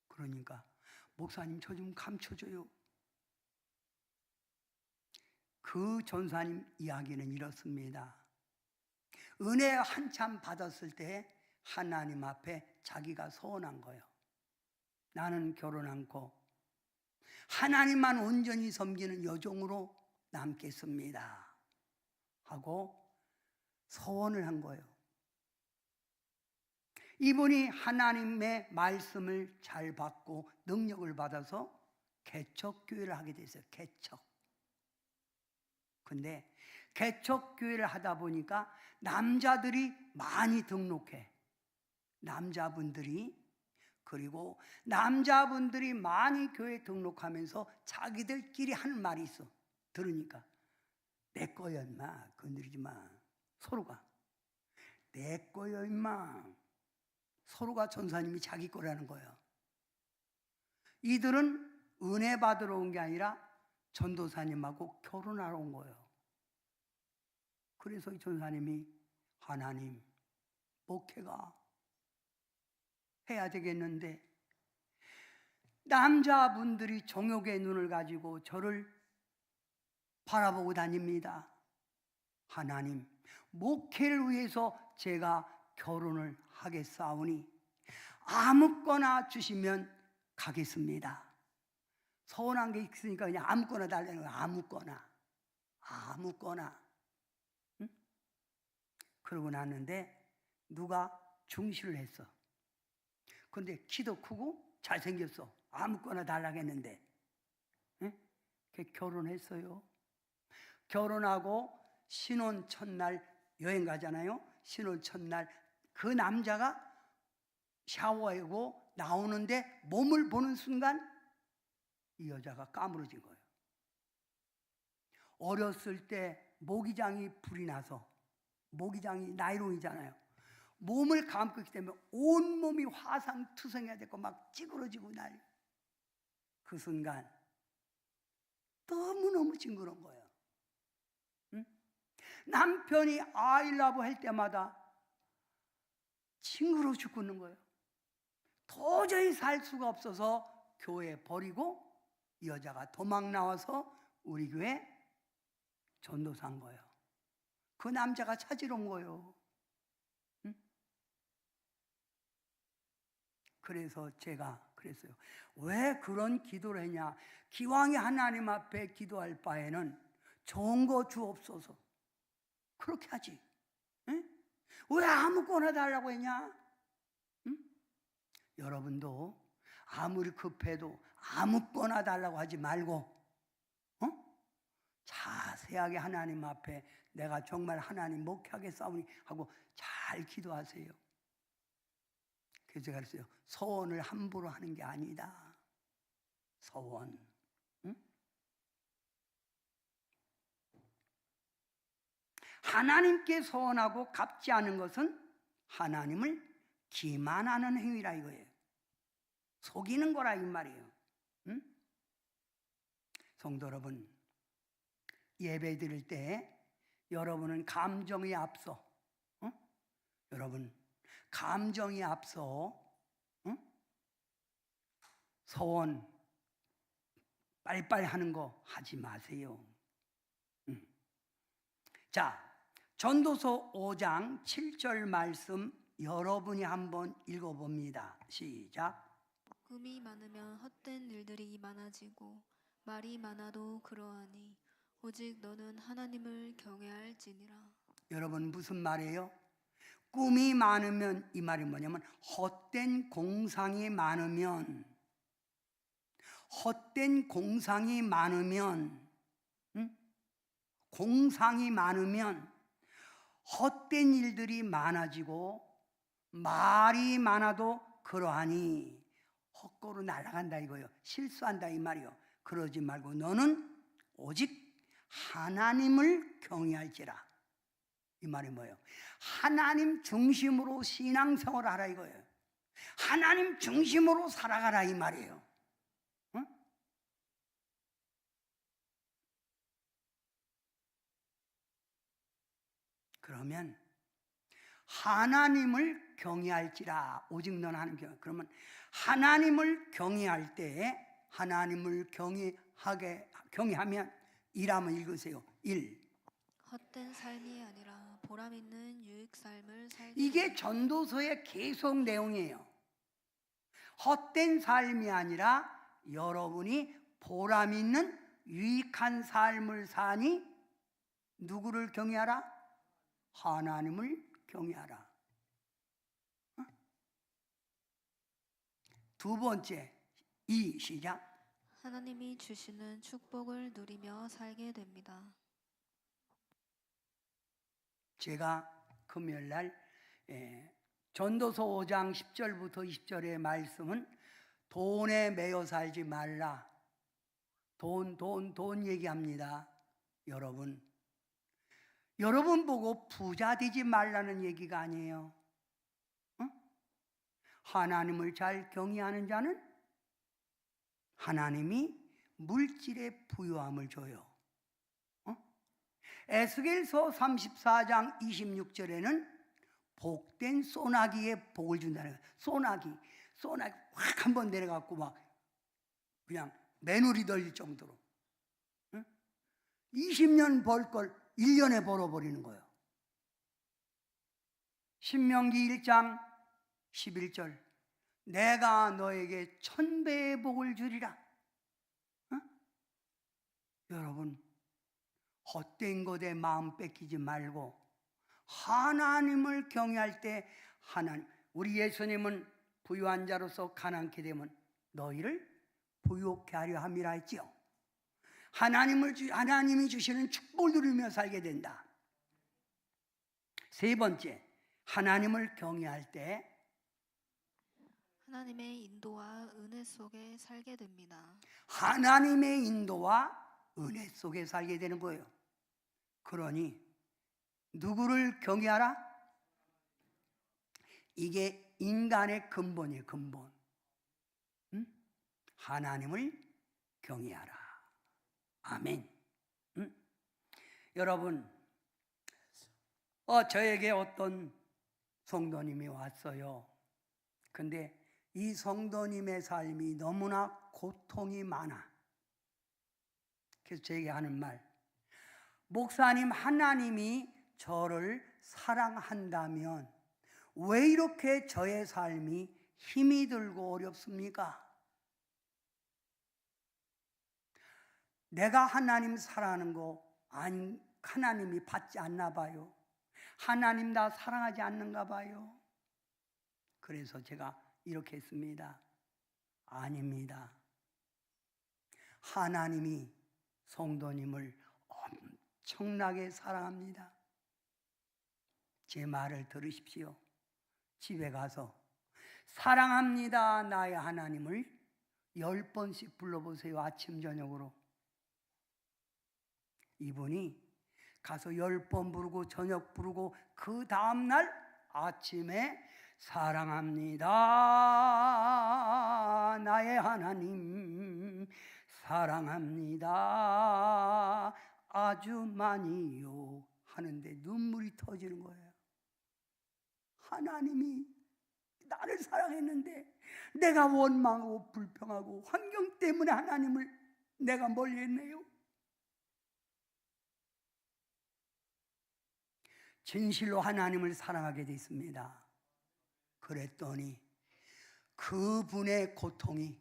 그러니까 목사님 저 좀 감춰줘요. 그 전사님 이야기는 이렇습니다. 은혜 한참 받았을 때 하나님 앞에 자기가 서원한 거예요. 나는 결혼 않고 하나님만 온전히 섬기는 여종으로 남겠습니다 하고 서원을 한 거예요. 이분이 하나님의 말씀을 잘 받고 능력을 받아서 개척교회를 하게 됐어요. 개척. 근데 개척교회를 하다 보니까 남자들이 많이 등록해. 남자분들이. 그리고 남자분들이 많이 교회 등록하면서 자기들끼리 하는 말이 있어. 들으니까 내 거야 임마. 건드리지 마. 서로가 내 거야 임마. 서로가 전사님이 자기 거라는 거예요. 이들은 은혜 받으러 온 게 아니라 전도사님하고 결혼하러 온 거예요. 그래서 이 전사님이 하나님 목회가 해야 되겠는데 남자분들이 정욕의 눈을 가지고 저를 바라보고 다닙니다. 하나님 목회를 위해서 제가 결혼을 하겠사오니 아무거나 주시면 가겠습니다. 서운한 게 있으니까 그냥 아무거나 달라는 거예요. 아무거나. 응? 그러고 났는데 누가 중시를 했어. 근데 키도 크고 잘생겼어. 아무거나 달라고 했는데 응? 결혼했어요. 결혼하고 신혼 첫날 여행 가잖아요. 신혼 첫날 그 남자가 샤워하고 나오는데 몸을 보는 순간 이 여자가 까무러진 거예요. 어렸을 때 모기장이 불이 나서 모기장이 나이롱이잖아요. 몸을 감고 있기 때문에 온몸이 화상투성해야 되고 막 찌그러지고 난리. 그 순간 너무너무 징그러운 거예요. 응? 남편이 아이라고 할 때마다 징그러워 죽겠는 거예요. 도저히 살 수가 없어서 교회 버리고 이 여자가 도망 나와서 우리 교회 전도사 한 거예요. 그 남자가 찾으러 온 거예요. 응? 그래서 제가 그랬어요. 왜 그런 기도를 했냐? 기왕이 하나님 앞에 기도할 바에는 좋은 거 주옵소서. 그렇게 하지. 응? 왜 아무거나 달라고 했냐? 응? 여러분도 아무리 급해도 아무거나 달라고 하지 말고 자세하게 하나님 앞에 내가 정말 하나님 목회하겠사오니 하고 잘 기도하세요. 그래서 제가 그랬어요. 서원을 함부로 하는 게 아니다. 서원. 응? 하나님께 서원하고 갚지 않은 것은 하나님을 기만하는 행위라 이거예요. 속이는 거라 이 말이에요. 응? 성도 여러분, 예배 드릴 때 여러분은 감정에 앞서 여러분 감정에 앞서 서원 빨리빨리 하는 거 하지 마세요. 자, 전도서 5장 7절 말씀 여러분이 한번 읽어봅니다. 시작. 금이 많으면 헛된 일들이 많아지고 말이 많아도 그러하니 오직 너는 하나님을 경외할지니라. 여러분 무슨 말이에요? 꿈이 많으면, 이 말이 뭐냐면 헛된 공상이 많으면, 헛된 공상이 많으면, 공상이 많으면 헛된 일들이 많아지고, 말이 많아도 그러하니 헛고로 날아간다 이거예요. 실수한다 이 말이요. 그러지 말고 너는 오직 하나님을 경외할지라. 이 말이 뭐예요? 하나님 중심으로 신앙생활을 하라 이거예요. 하나님 중심으로 살아가라 이 말이에요. 응? 그러면 하나님을 경외할지라. 오직 너는 하나님 경외. 그러면 하나님을 경외할 때, 하나님을 경외하면 1하면 읽으세요. 1. 헛된 삶이 아니라 보람 있는 유익 삶을 살게 이게 하라. 전도서의 계속 내용이에요. 헛된 삶이 아니라 여러분이 보람 있는 유익한 삶을 사니 누구를 경외하라? 하나님을 경외하라. 두 번째, 2 시작. 하나님이 주시는 축복을 누리며 살게 됩니다. 제가 금요일날 전도서 5장 10절부터 20절의 말씀은 돈에 매여 살지 말라. 돈 얘기합니다. 여러분 보고 부자 되지 말라는 얘기가 아니에요. 응? 하나님을 잘 경외하는 자는 하나님이 물질의 부유함을 줘요. 에스겔서 34장 26절에는 복된 소나기에 복을 준다는 거예요. 소나기 확 한번 내려갖고 막 그냥 매놀이 덜릴 정도로 20년 벌 걸 1년에 벌어버리는 거예요. 신명기 1장 11절 내가 너에게 1000배의 복을 주리라. 여러분 헛된 것에 마음 뺏기지 말고 하나님을 경외할 때 우리 예수님은 부유한 자로서 가난케 되면 너희를 부유케 하려 함이라 했지요. 하나님이 주시는 축복을 누리며 살게 된다. 세 번째, 하나님을 경외할 때 하나님의 인도와 은혜 속에 살게 됩니다. 하나님의 인도와 은혜 속에 살게 되는 거예요. 그러니 누구를 경외하라? 이게 인간의 근본이에요. 근본. 하나님을 경외하라. 아멘. 여러분 저에게 어떤 성도님이 왔어요. 근데 이 성도님의 삶이 너무나 고통이 많아. 그래서 저에게 하는 말, 목사님, 하나님이 저를 사랑한다면 왜 이렇게 저의 삶이 힘이 들고 어렵습니까? 내가 하나님 사랑하는 거 아니, 하나님이 받지 않나 봐요. 하나님 나 사랑하지 않는가 봐요. 그래서 제가 이렇게 했습니다. 아닙니다. 하나님이 성도님을 엄청나게 사랑합니다. 제 말을 들으십시오. 집에 가서 사랑합니다 나의 하나님을 10번씩 불러보세요. 아침 저녁으로. 이분이 가서 10번 부르고 저녁 부르고 그 다음날 아침에 사랑합니다 나의 하나님 사랑합니다 아주 많이요 하는데 눈물이 터지는 거예요. 하나님이 나를 사랑했는데 내가 원망하고 불평하고 환경 때문에 하나님을 내가 멀리했네요. 진실로 하나님을 사랑하게 됐습니다. 그랬더니 그분의 고통이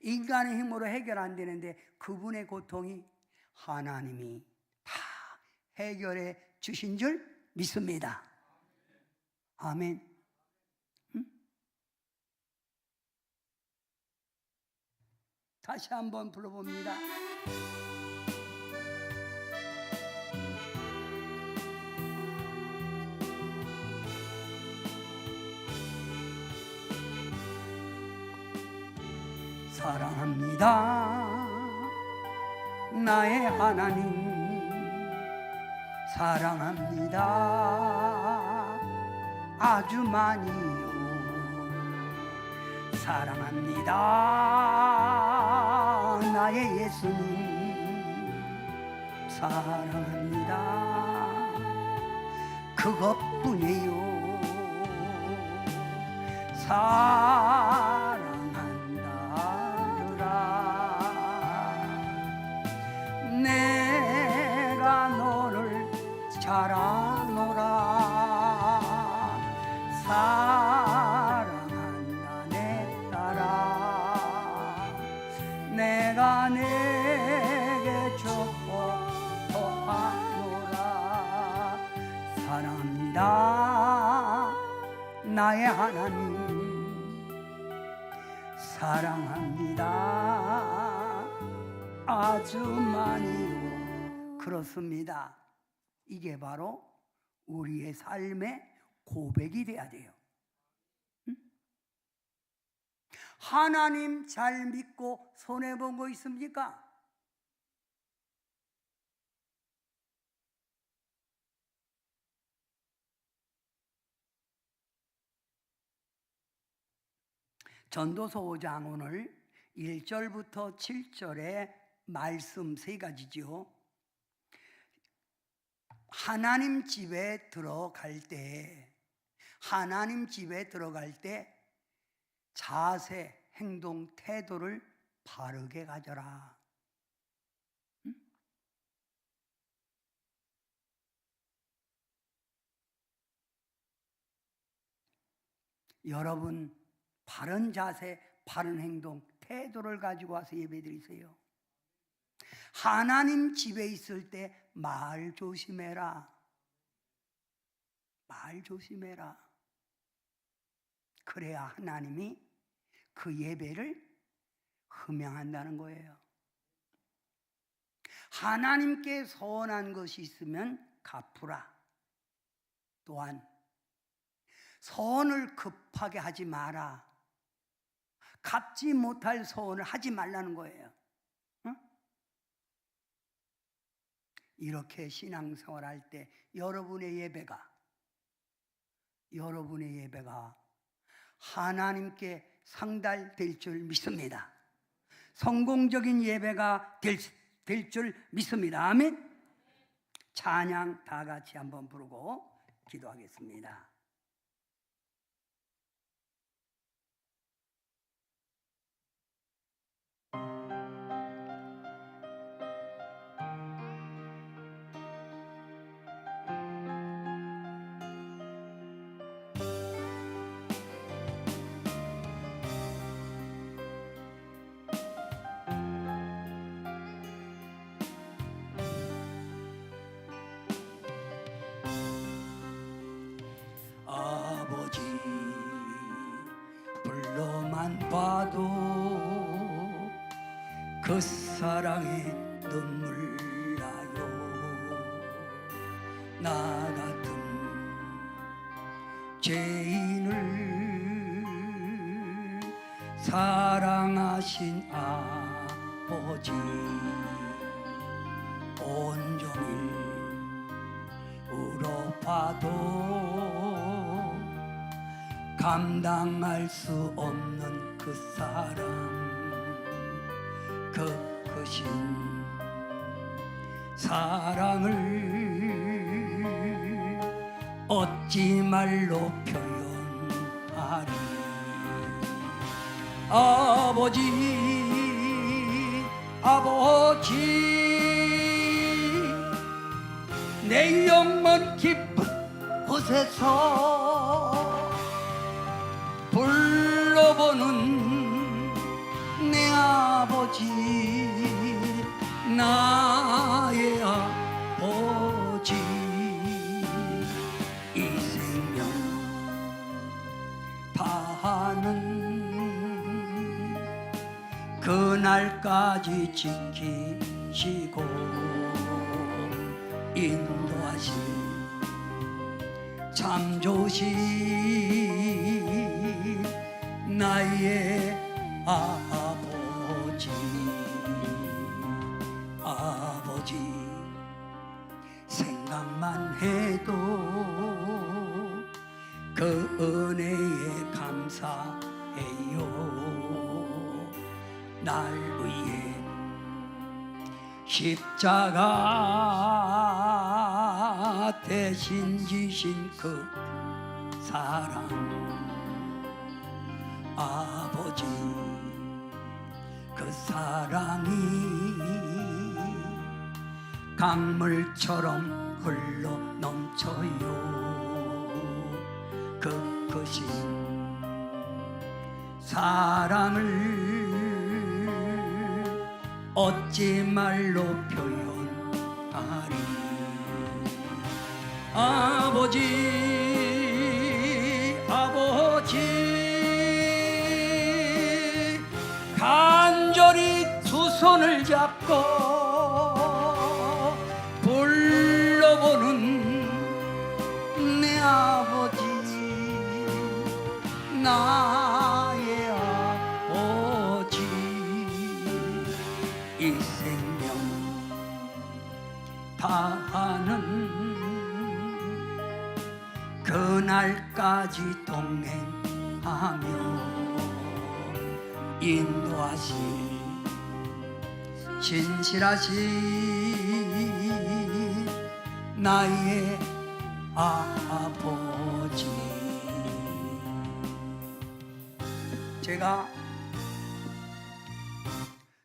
인간의 힘으로 해결 안 되는데 그분의 고통이 하나님이 다 해결해 주신 줄 믿습니다. 아멘. 다시 한번 불러봅니다. 사랑합니다 나의 하나님, 사랑합니다 아주 많이요. 사랑합니다 나의 예수님, 사랑합니다 그것뿐이요. 사랑한다르라. 내가 너를 잘 아노라. 사랑한다 내 딸아. 내가 내게 축복하노라. 사랑합니다 나의 하나님, 사랑합니다 아주 많이요. 그렇습니다. 이게 바로 우리의 삶의 고백이 돼야 돼요. 하나님 잘 믿고 손해본 거 있습니까? 전도서 5장 오늘 1절부터 7절의 말씀 세 가지죠. 하나님 집에 들어갈 때, 하나님 집에 들어갈 때 자세, 행동, 태도를 바르게 가져라. 여러분 바른 자세, 바른 행동, 태도를 가지고 와서 예배드리세요. 하나님 집에 있을 때 말 조심해라. 말 조심해라. 그래야 하나님이 그 예배를 흠양한다는 거예요. 하나님께 서운한 것이 있으면 갚으라. 또한 서원을 급하게 하지 마라. 갚지 못할 서원을 하지 말라는 거예요. 이렇게 신앙생활할 때 여러분의 예배가 하나님께 상달될 줄 믿습니다. 성공적인 예배가 될 줄 믿습니다. 아멘. 찬양 다 같이 한번 부르고 기도하겠습니다. 아버지 불러만 봐도 그 사랑에 눈물 나요. 나 같은 죄인을 사랑하신 아버지 온종일 울어봐도 감당할 수 없는 그 사랑, 그 크신 사랑을 어찌 말로 표현하리. 아버지 내 영혼 깊은 곳에서 불러보는 내 아버지 나의 아버지 이 생명 다하는 그날까지 지키시고 인도하신 참 좋으신 나의 아버지 아버지 생각만 해도 그 은혜에 감사해요 날 위해 십자가 대신 지신 그 사랑 아버지 그 사랑이 강물처럼 흘러 넘쳐요 그 크신 사랑을 어찌 말로 표현하리 아버지 아버지 간절히 두 손을 잡고 불러보는 내 아버지 나의 아버지 이 생명 다하는 그날까지 동행하며 인도하신 진실하신 나의 아버지 제가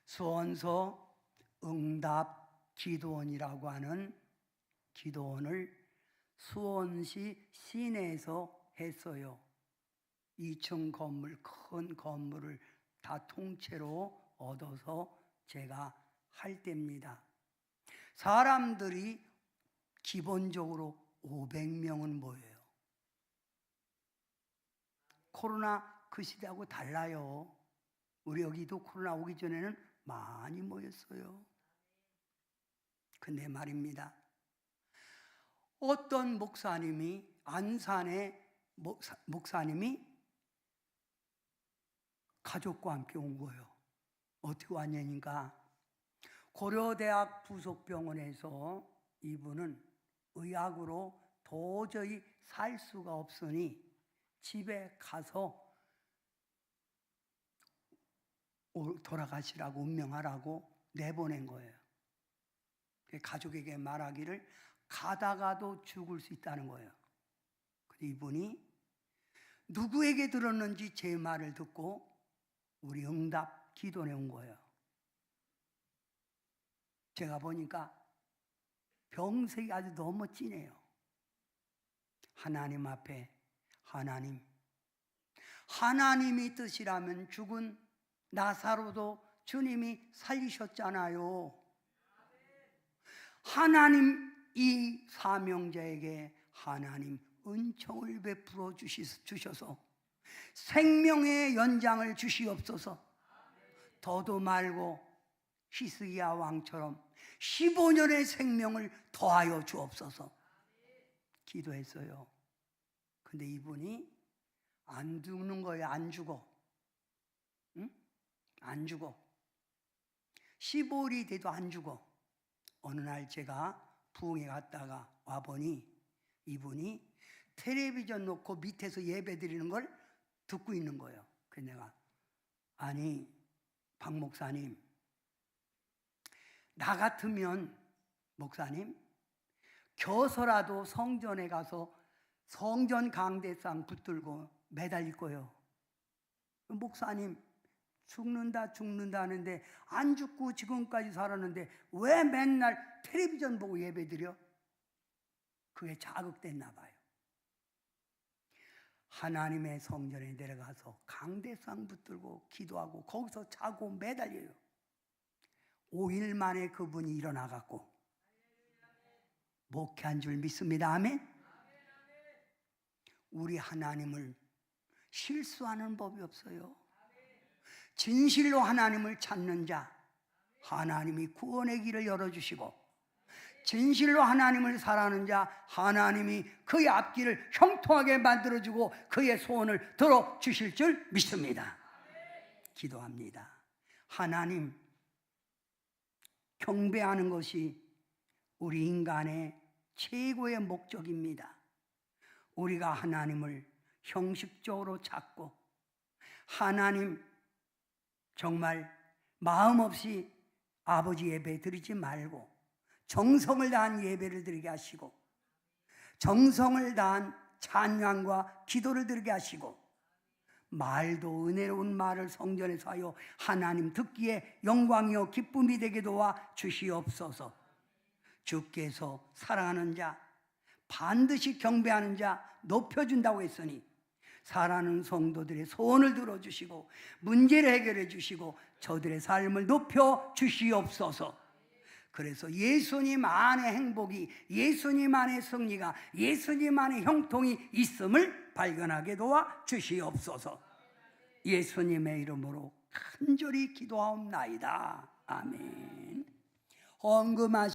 수원서 응답 기도원이라고 하는 기도원을 수원시 시내에서 했어요. 2층 건물, 큰 건물을 다 통째로 얻어서 제가 할 때입니다. 사람들이 기본적으로 500명은 모여요. 코로나 그 시대하고 달라요. 우리 여기도 코로나 오기 전에는 많이 모였어요. 근데 말입니다. 어떤 목사님이 안산의 목사님이 가족과 함께 온 거예요. 어떻게 왔냐니까 고려대학 부속병원에서 이분은 의학으로 도저히 살 수가 없으니 집에 가서 돌아가시라고 운명하라고 내보낸 거예요. 가족에게 말하기를 가다가도 죽을 수 있다는 거예요. 근데 이분이 누구에게 들었는지 제 말을 듣고 우리 응답 기도에 온 거예요. 제가 보니까 병색이 아주 너무 진해요. 하나님 앞에 하나님이 뜻이라면 죽은 나사로도 주님이 살리셨잖아요. 하나님 이 사명자에게 하나님 은총을 베풀어 주셔서 생명의 연장을 주시옵소서. 더도 말고 히스기야 왕처럼 15년의 생명을 더하여 주옵소서 기도했어요. 근데 이분이 안 죽는 거예요. 안 죽어. 응? 안 죽어. 15일이 돼도 안 죽어. 어느 날 제가 부흥회 갔다가 와보니 이분이 텔레비전 놓고 밑에서 예배 드리는 걸 듣고 있는 거예요. 그래서 내가 아니 박 목사님, 나 같으면 목사님 겨서라도 성전에 가서 성전 강대상 붙들고 매달릴 거예요. 목사님 죽는다 하는데 안 죽고 지금까지 살았는데 왜 맨날 텔레비전 보고 예배드려? 그게 자극됐나 봐요. 하나님의 성전에 내려가서 강대상 붙들고 기도하고 거기서 자고 매달려요. 5일 만에 그분이 일어나갖고 목회한 줄 믿습니다. 아멘. 우리 하나님을 실수하는 법이 없어요. 진실로 하나님을 찾는 자, 하나님이 구원의 길을 열어주시고, 진실로 하나님을 사랑하는 자, 하나님이 그의 앞길을 형통하게 만들어주고 그의 소원을 들어주실 줄 믿습니다. 기도합니다. 하나님, 경배하는 것이 우리 인간의 최고의 목적입니다. 우리가 하나님을 형식적으로 찾고, 하나님 정말 마음 없이 아버지 예배 드리지 말고 정성을 다한 예배를 드리게 하시고, 정성을 다한 찬양과 기도를 드리게 하시고, 말도 은혜로운 말을 성전에서 하여 하나님 듣기에 영광이요 기쁨이 되게 도와 주시옵소서. 주께서 사랑하는 자, 반드시 경배하는 자 높여준다고 했으니, 사랑하는 성도들의 소원을 들어주시고 문제를 해결해 주시고 저들의 삶을 높여 주시옵소서. 그래서 예수님 안의 행복이, 예수님 안의 승리가, 예수님 안의 형통이 있음을 발견하게 도와 주시옵소서. 예수님의 이름으로 간절히 기도하옵나이다. 아멘. 헌금하시